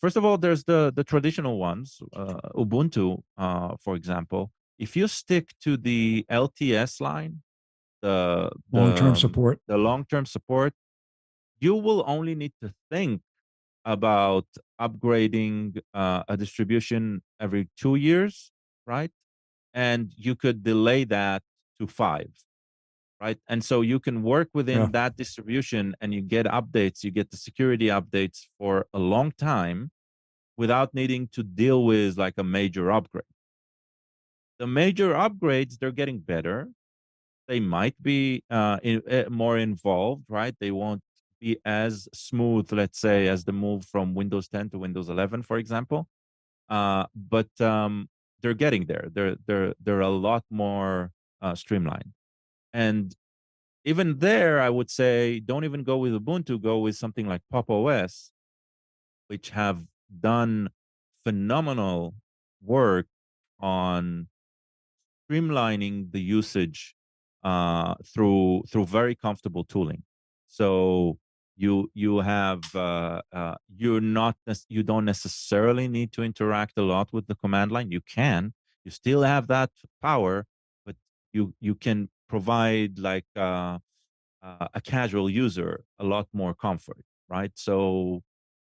first of all, there's the traditional ones, Ubuntu, for example. If you stick to the LTS line, the Long the term um, support. the long-term support, you will only need to think about upgrading a distribution every 2 years, right? And you could delay that to 5, right? And so you can work Yeah. within that distribution and you get updates, you get the security updates for a long time without needing to deal with like a major upgrade. The major upgrades, they're getting better. They might be more involved, right? They won't be as smooth, let's say, as the move from Windows 10 to Windows 11, for example. But they're getting there. They're a lot more streamlined. And even there, I would say, don't even go with Ubuntu. Go with something like Pop OS, which have done phenomenal work on streamlining the usage through very comfortable tooling. So you have you don't necessarily need to interact a lot with the command line. You can, you still have that power, but you can provide like a casual user a lot more comfort, right? So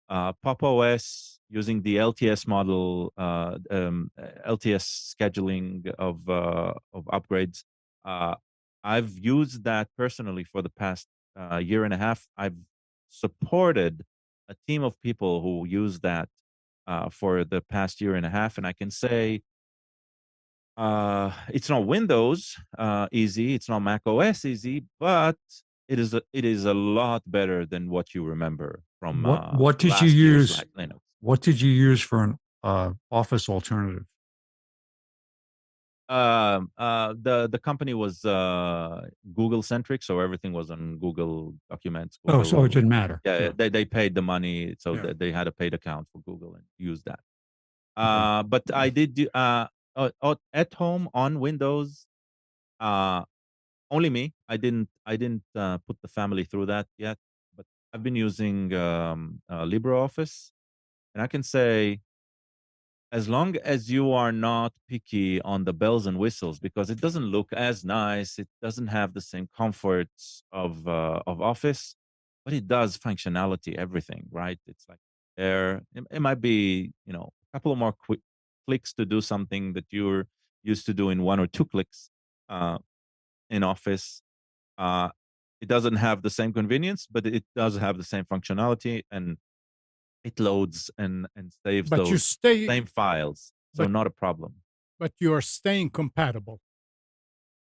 Pop OS using the LTS model, LTS scheduling of upgrades. Uh, I've used that personally for the past year and a half. I've supported a team of people who use that for the past year and a half, and I can say It's not Windows easy. It's not Mac OS easy, but it is a lot better than what you remember from What did you last year's use? Linux. What did you use for an Office alternative? The company was Google centric, so everything was on Google Documents. Oh, so it Google, didn't matter. yeah, they paid the money, so Yeah. they had a paid account for Google and used that. Okay. But I did do at home on Windows. Only me. I didn't put the family through that yet. But I've been using LibreOffice, and I can say, as long as you are not picky on the bells and whistles, because it doesn't look as nice, it doesn't have the same comforts of Office, but it does functionality, everything, right? It's like there. It might be, a couple of more quick clicks to do something that you're used to doing 1 or 2 clicks uh, in Office. uh, it doesn't have the same convenience, but it does have the same functionality, and it loads and saves But you those stay, same files. So but not a problem. but you're staying compatible.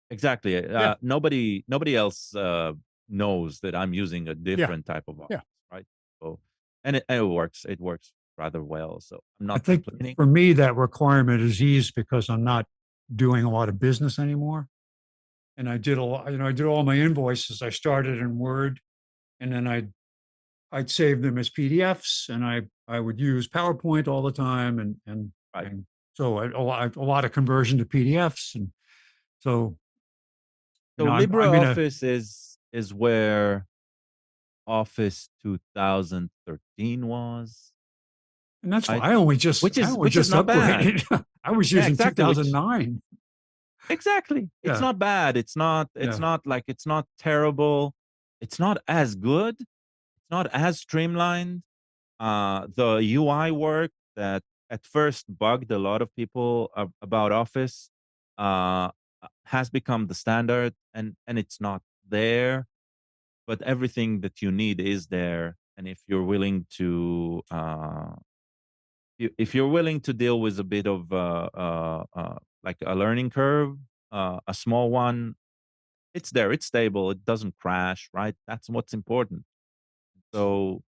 Exactly. Yeah, Nobody else knows that I'm using a yeah, different type of yeah. Office, right? So, and it works. It works rather well. So I'm I not think complaining. for me, that requirement is eased because I'm not doing a lot of business anymore. And I did a lot, I did all my invoices. I started in Word, and then I'd save them as PDFs, and I would use PowerPoint all the time, Right. and so a lot of conversion to PDFs, and so So I'm in a. LibreOffice is where Office 2013 was, And that's why right? Which I is only which is just not bad. upgraded. I was Yeah, using exactly. Which 2009. Exactly. It's Yeah, not bad. It's yeah. not like it's not terrible. It's not as good. It's not as streamlined. The UI work that at first bugged a lot of people about Office has become the standard, and it's not there, but everything that you need is there. And if you're willing to if you're willing to deal with a bit of like a learning curve, a small one, it's there, it's stable, it doesn't crash, right? That's what's important. So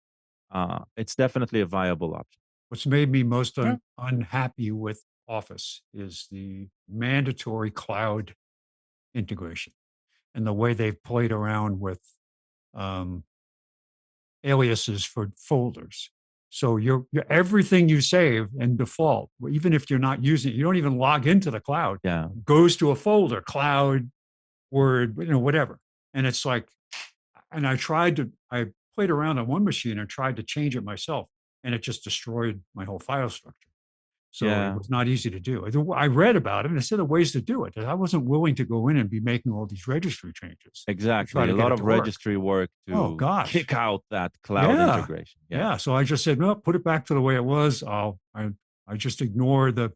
it's definitely a viable option. What's made me most Yeah. unhappy with Office is the mandatory cloud integration and the way they've played around with um, aliases for folders. So your everything you save in default, even if you're not using it, you don't even log into the cloud, Yeah, goes to a folder, cloud, Word, whatever. And it's like, and I played around on one machine and tried to change it myself, and it just destroyed my whole file structure. So it yeah, was not easy to do. I read about it and I said the ways to do it. I wasn't willing to go in and be making all these registry changes to try exactly. to A get lot it of to work. registry work Oh to gosh. kick out that cloud Yeah. integration. Yeah, Yeah. So I just said, no, put it back to the way it was. I just ignore the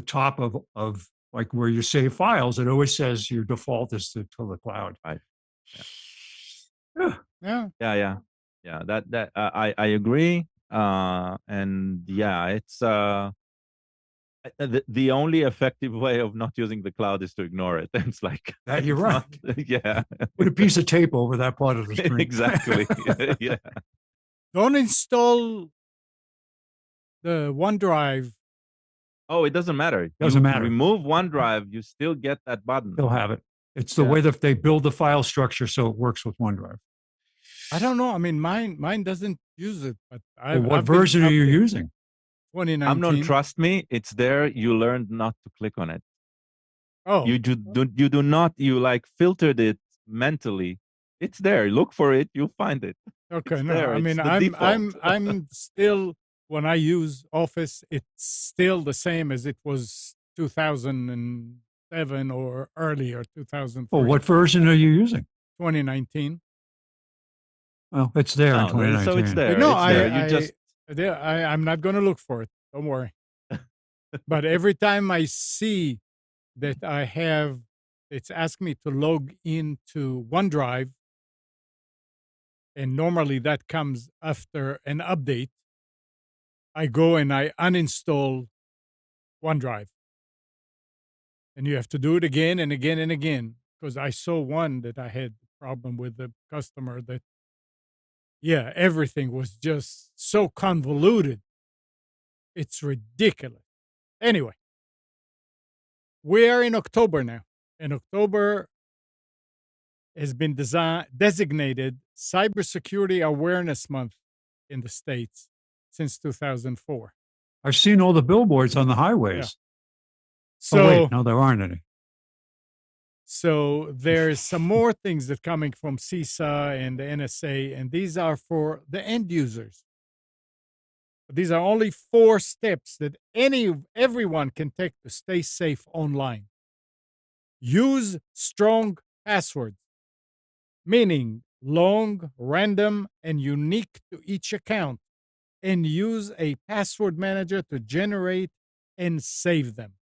top of like where you save files. It always says your default is to the cloud. right. Yeah, Yeah. Yeah. yeah. That I agree. And yeah, it's the only effective way of not using the cloud is to ignore it. It's like That you're it's right. not. Yeah, Put a piece of tape over that part of the screen. exactly. Yeah. Don't install the OneDrive. Oh, it doesn't matter. Doesn't You matter. remove OneDrive, you still get that button. They'll have it. It's the Yeah. way that they build the file structure so it works with OneDrive. I don't know. I mean, mine doesn't use it, but Well, what I've been version are you using? 2019. Trust me, it's there. You learned not to click on it. Oh, You do not, you like filtered it mentally. It's there. Look for it, you'll find it. okay. It's No, there. I It's mean, the default. I'm still, when I use Office, it's still the same as it was 2007 or earlier, 2003, Well, what version are you using? 2019. Well, it's there in No, so it's 2019. there. No, It's there. You just I'm not going to look for it. Don't worry. But every time I see that it's asked me to log into OneDrive, and normally that comes after an update, I go and I uninstall OneDrive. And you have to do it again and again and again. Because I saw one that I had a problem with the customer that, yeah, everything was just so convoluted. It's ridiculous. Anyway, we are in October now, and October has been designated Cybersecurity Awareness Month in the States since 2004. I've seen all the billboards on the Yeah. highways. So, Oh, wait, no, there aren't any. so there's some more things that coming from CISA and the NSA, and these are for the end users. These are only 4 steps that everyone can take to stay safe online. Use strong passwords, meaning long, random, and unique to each account, and use a password manager to generate and save them.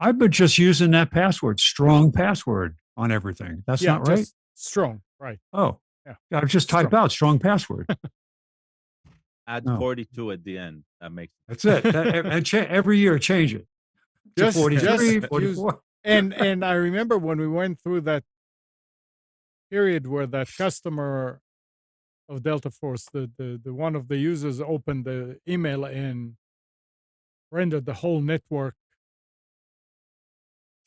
I've been just using that password, strong password, on everything. That's Yeah, not right. just strong, right? Oh, Yeah. I just type Strong. out strong password. Add No. 42 at the end. That makes That's it. Every year, change it to Just 43, use 44. and I remember when we went through that period where that customer of Delta Force, the one of the users opened the email and rendered the whole network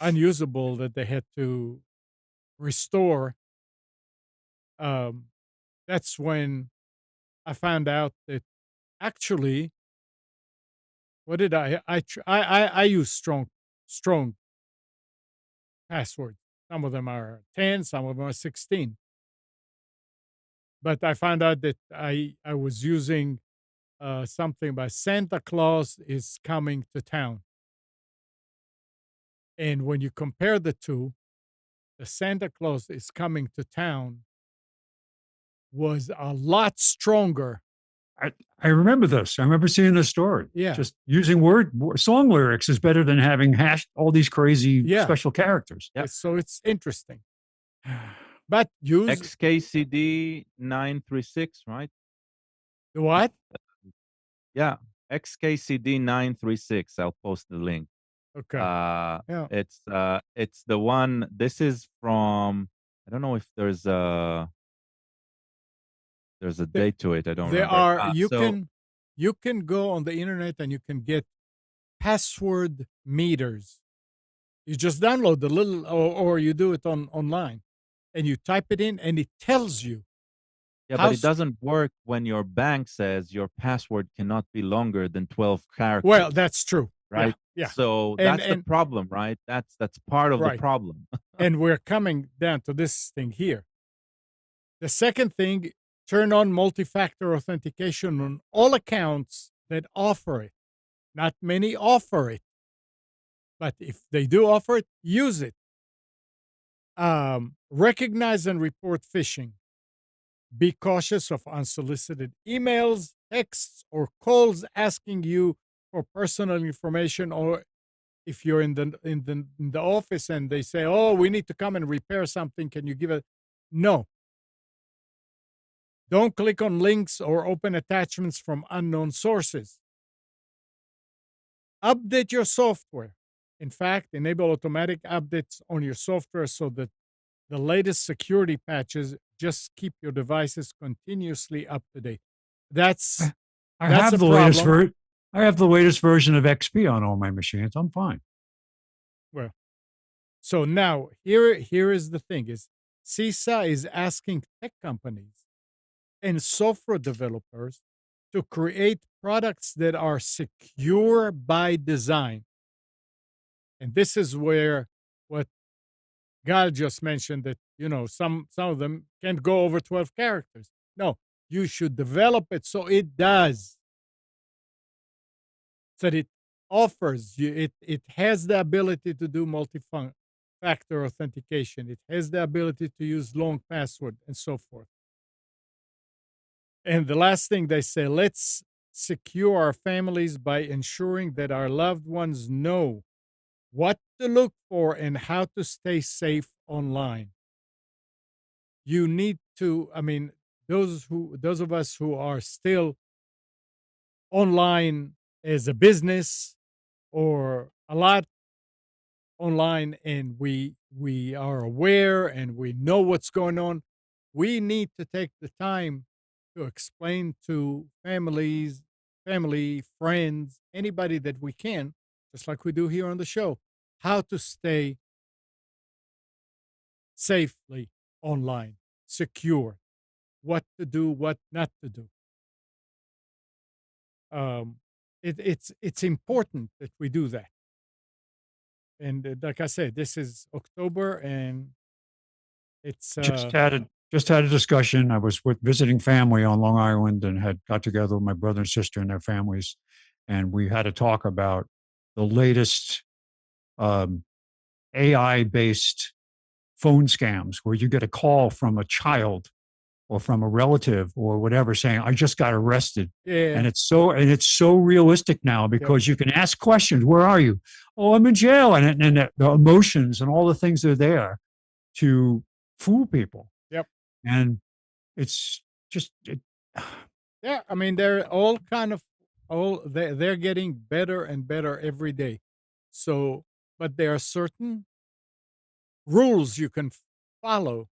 unusable, that they had to restore. That's when I found out that actually, what did I use strong passwords. Some of them are 10, some of them are 16. But I found out that I was using something by Santa Claus is coming to town. And when you compare the two, the Santa Claus is coming to town was a lot stronger. I remember this. I remember seeing this story. Yeah. Just using song lyrics is better than having all these crazy Yeah. special characters. Yep. So it's interesting. But use XKCD 936, right? what? Yeah, XKCD 936. I'll post the link. Okay. Yeah. It's the one. This is from. I don't know if there's a date to it. I don't There remember. are you can go on the internet and you can get password meters. You just download the little, or you do it online, and you type it in, and it tells you. Yeah, how but it doesn't work when your bank says your password cannot be longer than 12 characters. Well, that's true. right. Yeah. So And- that's the and- problem, right? That's part of the Right. problem. And we're coming down to this thing here. The second thing, turn on multi-factor authentication on all accounts that offer it. Not many offer it, but if they do offer it, use it. Recognize and report phishing. Be cautious of unsolicited emails, texts, or calls asking you for personal information, or if you're in the office and they say, "Oh, we need to come and repair something. Can you give it?" No. Don't click on links or open attachments from unknown sources. Update your software. In fact, enable automatic updates on your software so that the latest security patches just keep your devices continuously up to date. That's I That's have a the latest problem. I have the latest version of XP on all my machines. I'm fine. so now here is the thing: is CISA is asking tech companies and software developers to create products that are secure by design. And this is where what Gal just mentioned, that some of them can't go over 12 characters. No, you should develop it so it does. So that it offers you, it has the ability to do multi-factor authentication. It has the ability to use long password and so forth. And the last thing they say, let's secure our families by ensuring that our loved ones know what to look for and how to stay safe online. You need to, those of us who are still online as a business, or a lot online and we are aware and we know what's going on, we need to take the time to explain to family, friends, anybody that we can, just like we do here on the show, how to stay safely online, secure, what to do, what not to do. Um, it's important that we do that. And like I said, this is October, and it's Just had a discussion. I was visiting family on Long Island and had got together with my brother and sister and their families, and we had to talk about the latest um, AI based phone scams where you get a call from a child or from a relative or whatever saying, I just got arrested. yeah, And it's so realistic now yep, because you can ask questions. Where are you? Oh, I'm in jail. And the emotions and all the things are there to fool people. yep. And it's just, Yeah, I mean, they're all kind of they're getting better and better every day. So, but there are certain rules you can follow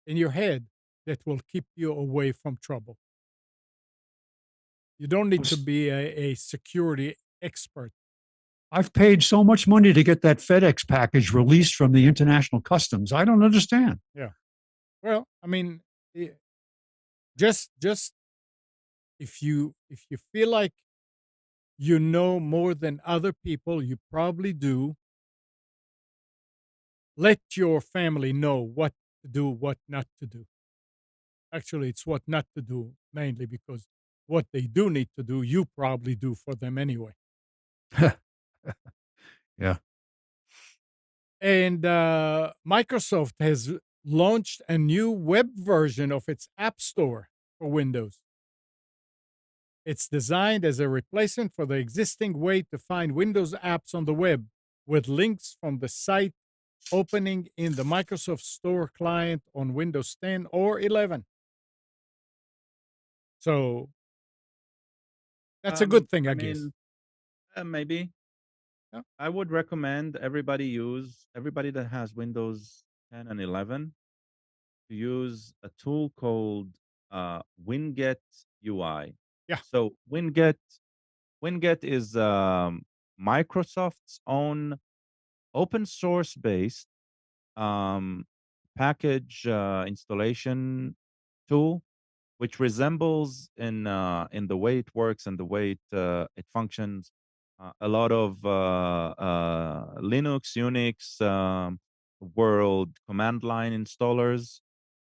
in your head that will keep you away from trouble. You don't need to be a security expert. I've paid so much money to get that FedEx package released from the international customs. I don't understand. Yeah. Well, I mean, just if you feel like you know more than other people, you probably do. Let your family know what to do, what not to do. Actually, it's what not to do mainly because what they do need to do, you probably do for them anyway. Yeah. And Microsoft has launched a new web version of its App Store for Windows. It's designed as a replacement for the existing way to find Windows apps on the web, with links from the site opening in the Microsoft Store client on Windows 10 or 11. So that's a good thing, I I guess. mean, maybe Yeah. I would recommend everybody that has Windows 10 and 11 to use a tool called Winget UI. Yeah. So Winget is Microsoft's own open source based um, package installation tool, which resembles in the way it works and the way it functions a lot of Linux, Unix world command line installers.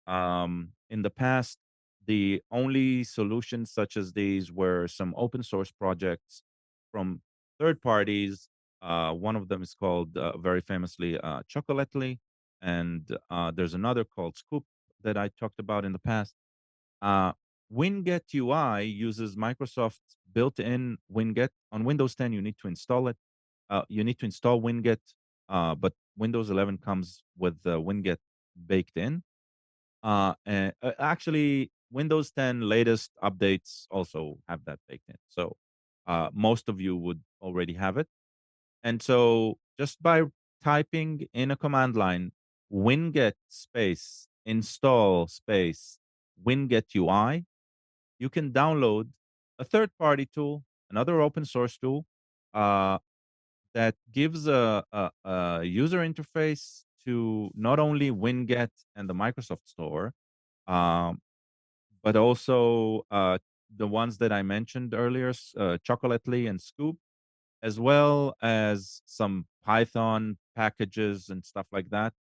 In the past, the only solutions such as these were some open source projects from third parties. One of them is called very famously Chocolately, and there's another called Scoop that I talked about in the past. Uh, Winget UI uses Microsoft's built-in Winget. On Windows 10, you need to install it. You need to install Winget, but Windows 11 comes with Winget baked in. And actually, Windows 10 latest updates also have that baked in. So most of you would already have it. And so just by typing in a command line, winget space install space winget UI, you can download a third party tool, another open source tool uh, that gives a user interface to not only Winget and the Microsoft Store, um, but also the ones that I mentioned earlier, Chocolately and Scoop, as well as some Python packages and stuff like that.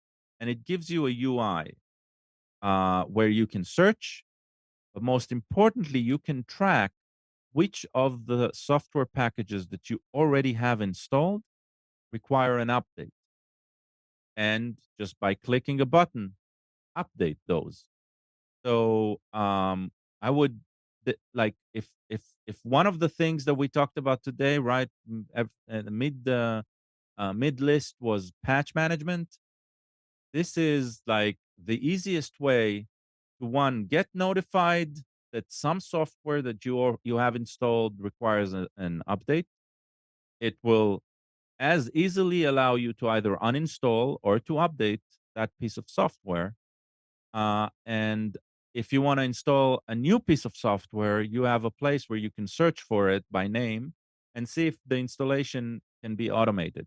And it gives you a UI where you can search, but most importantly, you can track which of the software packages that you already have installed require an update. And just by clicking a button, update those. So I would like if one of the things that we talked about today, right, mid list was patch management. This is like the easiest way to one get notified that some software that you have installed requires an update. It will as easily allow you to either uninstall or to update that piece of software. And if you want to install a new piece of software, you have a place where you can search for it by name and see if the installation can be automated.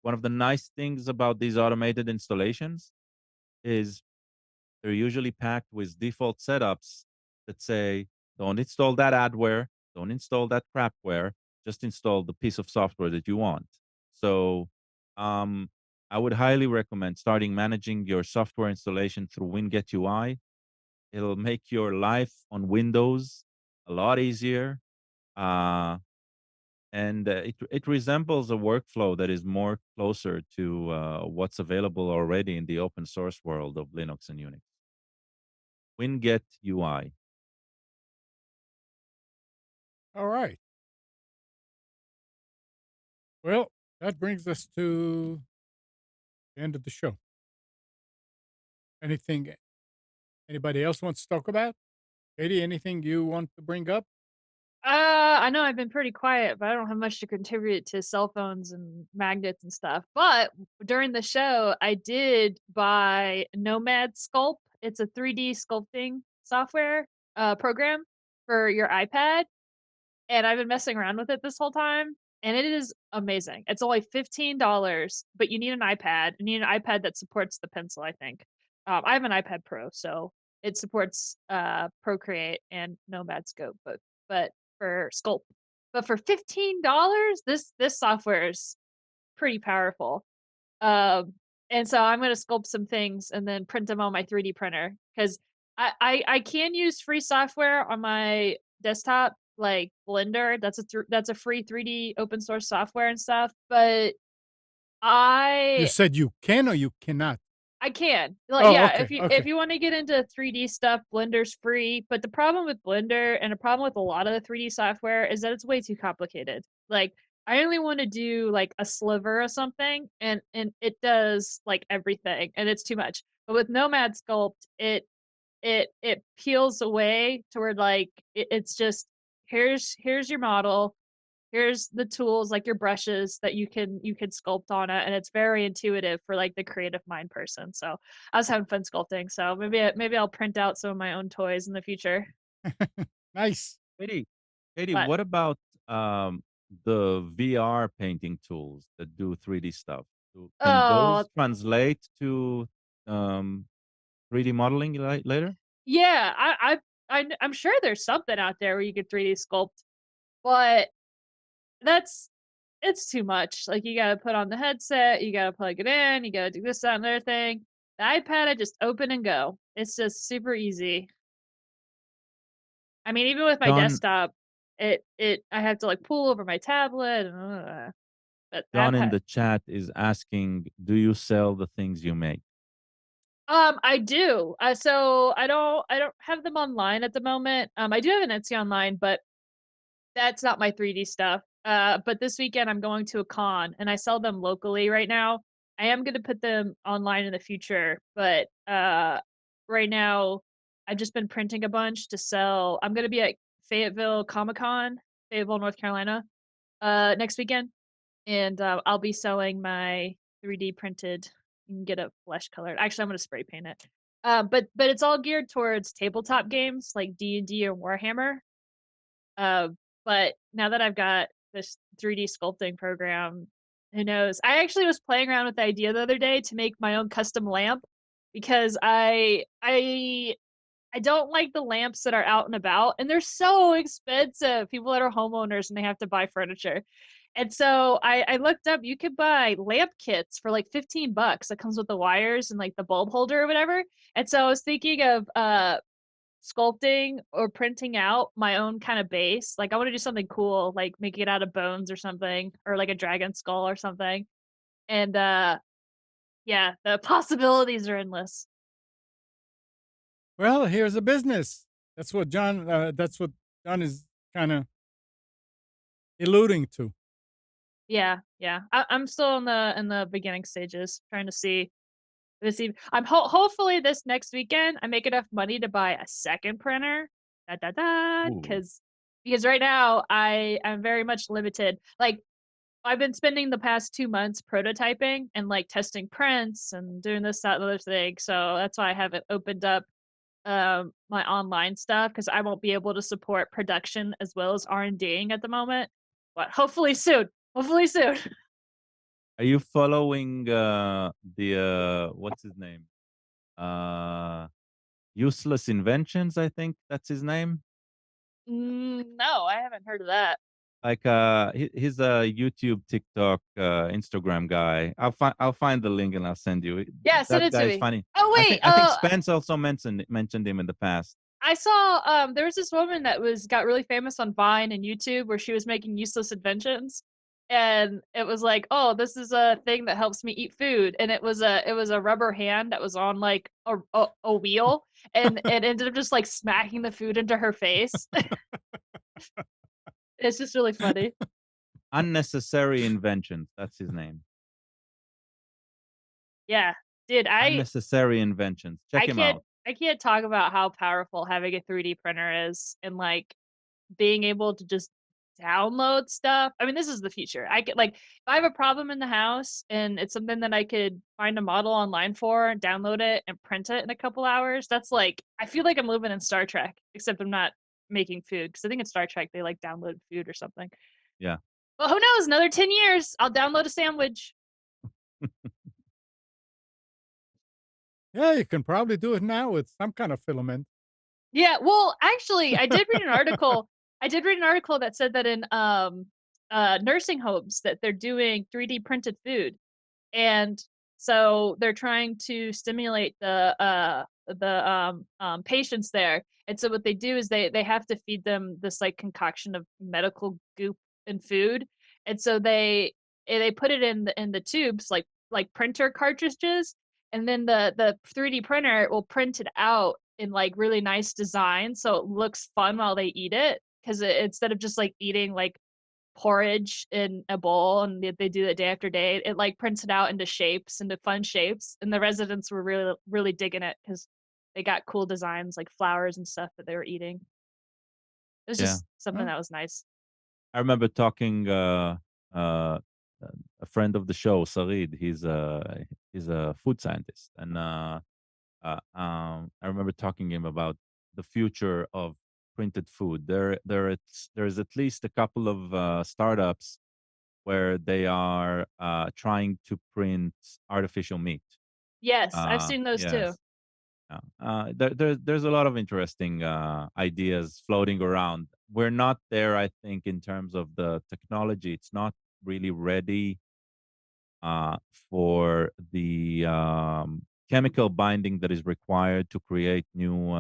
One of the nice things about these automated installations is they're usually packed with default setups that say, don't install that adware, don't install that crapware, just install the piece of software that you want. So um, I would highly recommend starting managing your software installation through Winget UI. It'll make your life on Windows a lot easier. Uh, and it resembles a workflow that is more closer to what's available already in the open source world of Linux and Unix. Winget UI. All right. Well, that brings us to the end of the show. Anything anybody else wants to talk about? Katie, anything you want to bring up? I know I've been pretty quiet, but I don't have much to contribute to cell phones and magnets and stuff. But during the show, I did buy Nomad Sculpt. It's a 3D sculpting software program for your iPad, and I've been messing around with it this whole time, and it is amazing. It's only $15, but you need an iPad. You need an iPad that supports the pencil, I think. I have an iPad Pro, so it supports Procreate and Nomad Scope, but for Sculpt. But for $15, this software is pretty powerful. Um, and so I'm gonna sculpt some things and then print them on my 3D printer because I can use free software on my desktop, like Blender. That's a free 3D open source software and stuff. But You I said you can or you cannot? I can. Like, Oh, yeah, okay, if okay. you wanna get into 3D stuff, Blender's free, but the problem with Blender and the problem with a lot of the 3D software is that it's way too complicated. Like, I only wanna do, like, a sliver or something, and it does, like, everything, and it's too much. But with Nomad Sculpt, it peels away to where, like, it's just, here's your model, here's the tools like your brushes that you can sculpt on it, and it's very intuitive for like the creative mind person. So I was having fun sculpting, so maybe I'll print out some of my own toys in the future. Nice. Katie, Katie, But what about um, the VR painting tools that do 3D stuff? Can oh those translate to um, 3D modeling later? yeah, I'm sure there's something out there where you could 3D sculpt, but that's it's too much. Like, you gotta put on the headset, you gotta plug it in, you gotta do this, that, and the other thing. The iPad, I just open and go. It's just super easy. I mean, even with my John, desktop, it I have to, like, pull over my tablet, but the John in iPad. the chat is asking, do you sell the things you make? I do. So I don't have them online at the moment. I do have an Etsy online, but that's not my 3D stuff. But this weekend I'm going to a con and I sell them locally right now. I am gonna put them online in the future, but right now I've just been printing a bunch to sell. I'm gonna be at Fayetteville Comic Con, Fayetteville, North Carolina, next weekend, and I'll be selling my 3D printed. You can get it flesh colored. Actually, I'm gonna spray paint it. But it's all geared towards tabletop games like D&D or Warhammer. Uh, but now that I've got this 3D sculpting program, who knows? I actually was playing around with the idea the other day to make my own custom lamp because I don't like the lamps that are out and about, and they're so expensive. People that are homeowners and they have to buy furniture. And so I looked up, you could buy lamp kits for like 15 bucks that comes with the wires and like the bulb holder or whatever. And so I was thinking of sculpting or printing out my own kind of base. Like, I want to do something cool, like making it out of bones or something, or like a dragon skull or something. And yeah, the possibilities are endless. Well, here's a business. That's what John is kinda alluding to. Yeah, yeah. I'm still in the beginning stages, trying to see this. I'm hopefully this next weekend I make enough money to buy a second printer. Da da da, Ooh. because right now I am very much limited. Like, I've been spending the past 2 months prototyping and, like, testing prints and doing this, that, and other thing, so that's why I haven't opened up, my online stuff because I won't be able to support production as well as R&Ding at the moment, but hopefully soon. Hopefully soon. Are you following the what's his name? Uh, Useless Inventions, I think that's his name. No, I haven't heard of that. Like he's a YouTube, TikTok, Instagram guy. I'll find the link and I'll send you. Yeah, send That it to guy is me. funny. Oh, I wait, think I think Spence also mentioned him in the past. I saw, there was this woman that got really famous on Vine and YouTube where she was making useless inventions, and it was like, "Oh, this is a thing that helps me eat food," and it was a rubber hand that was on, like, a wheel, and it ended up just, like, smacking the food into her face. It's just really funny. Unnecessary Inventions. That's his name. Yeah. Dude, Unnecessary Inventions. Check I him can't out. I can't talk about how powerful having a 3D printer is and, like, being able to just download stuff. I mean, this is the future. I could like, if I have a problem in the house and it's something that I could find a model online for, download it, and print it in a couple hours, that's like I feel like I'm living in Star Trek, except I'm not making food, because I think in Star Trek, they, like, download food or something. Yeah. Well, who knows? Another 10 years, I'll download a sandwich. Yeah, you can probably do it now with some kind of filament. Yeah, well, actually, I did read an article that said that in, nursing homes that they're doing 3D printed food. And so they're trying to stimulate the patients there. And so what they do is they have to feed them this like concoction of medical goop and food. And so they put it in the tubes like printer cartridges, and then the 3D printer will print it out in like really nice design so it looks fun while they eat it, because instead of just like eating like porridge in a bowl and they do it day after day. It like prints it out into shapes, into fun shapes, and the residents were really, really digging it because they got cool designs like flowers and stuff that they were eating. It was Yeah. just something Oh, that was nice. I remember talking uh, a friend of the show, Sarid. He's a food scientist, and I remember talking to him about the future of printed food. There's at least a couple of startups where they are trying to print artificial meat. Yes, I've seen those too. Yes. There's a lot of interesting ideas floating around. We're not there, I think, in terms of the technology. It's not really ready for the chemical binding that is required to create new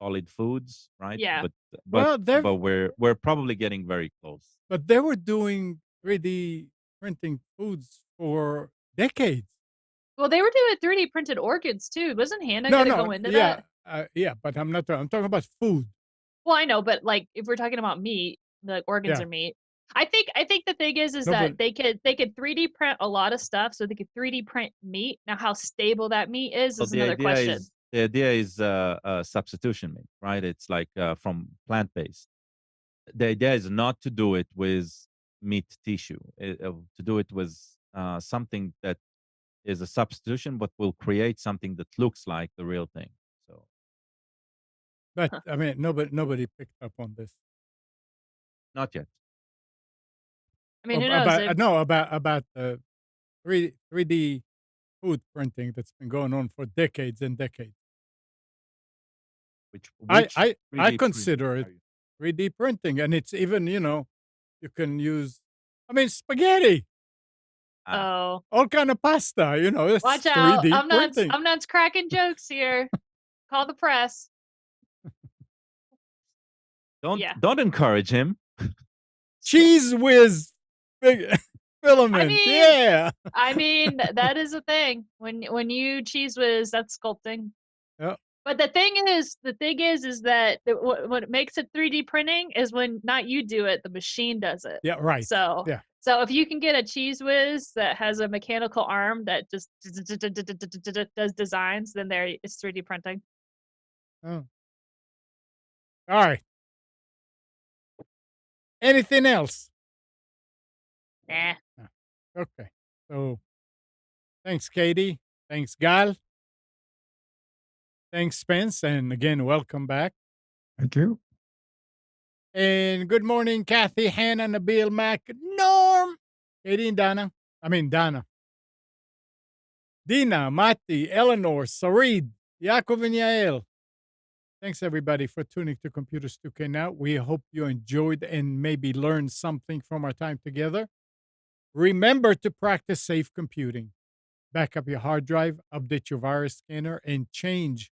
solid foods, right? Yeah. But well, but we're probably getting very close. they were doing 3D printing foods for decades. Well, they were doing 3D printed organs too. Wasn't Hannah No, gonna no, go into yeah, that? yeah, but I'm talking about food. Well, I know, but like if we're talking about meat, the organs Yeah, are meat. I think the thing is no, but that they could 3D print a lot of stuff, so they could 3D print meat. Now, how stable that meat So is another question. substitution meat, right? It's like from plant based. The idea is not to do it with meat tissue, to do it with something that is a substitution, but will create something that looks like the real thing. So but I mean, nobody picked up on this. not yet. I mean, who knows? If No, about the 3D food printing that's been going on for decades and decades. Which I 3D print consider it are you? 3D printing, and it's even, you can use, I mean, spaghetti, Ah, oh, all kind of pasta, it's watch out! 3D I'm not printing. I'm not cracking jokes here. Call the press. don't Yeah. don't encourage him. Cheese whiz fig I filament, mean, yeah. that is a thing. When you cheese whiz, that's sculpting. Yeah, But the thing is that what makes it 3D printing is when not you do it, the machine does it. yeah, right. So Yeah. so if you can get a cheese whiz that has a mechanical arm that just does designs, then there it's 3D printing. Oh, all right. Anything else? Nah. No. Okay. So thanks, Katie. Thanks, Gal. Thanks, Spence. And again, welcome back. Thank you. And good morning, Kathy, Hannah, Nabil, Mac, Norm, Katie and Donna. Donna. Dina, Mati, Eleanor, Sarid, Yaakov, and Yael. Thanks, everybody, for tuning to Computers 2K Now. We hope you enjoyed and maybe learned something from our time together. Remember to practice safe computing. Back up your hard drive, update your virus scanner, and change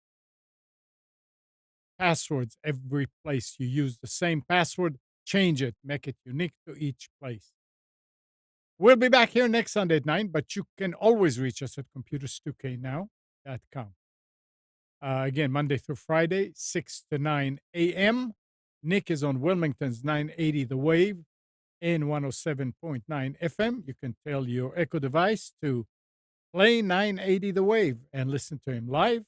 passwords every place you use the same password. Change it, make it unique to each place. We'll be back here next Sunday at 9, but you can always reach us at computers2know.com. Again, Monday through Friday, 6 to 9 a.m. Nick is on Wilmington's 980 The Wave and 107.9 FM. You can tell your Echo device to play 980 The Wave and listen to him live.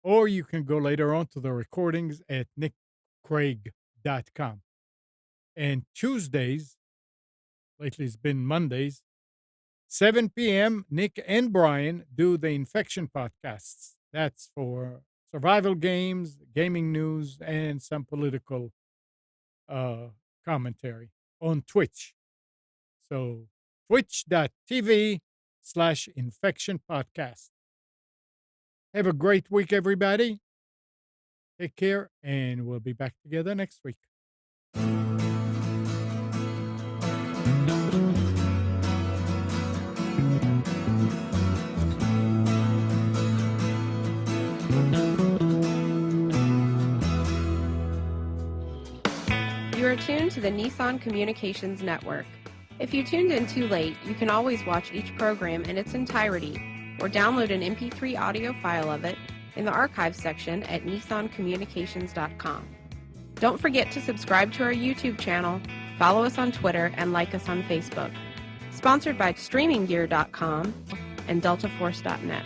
Or you can go later on to the recordings at nickcraig.com. And Tuesdays, lately it's been Mondays, 7 p.m., Nick and Brian do the Infection podcasts. That's for survival games, gaming news, and some political commentary on Twitch. So twitch.tv/Infection Podcast. Have a great week, everybody. Take care, and we'll be back together next week. You are tuned to the Nissan Communications Network. If you tuned in too late, you can always watch each program in its entirety or download an MP3 audio file of it in the archives section at nissancommunications.com. Don't forget to subscribe to our YouTube channel, follow us on Twitter, and like us on Facebook. Sponsored by StreamingGear.com and DeltaForce.net.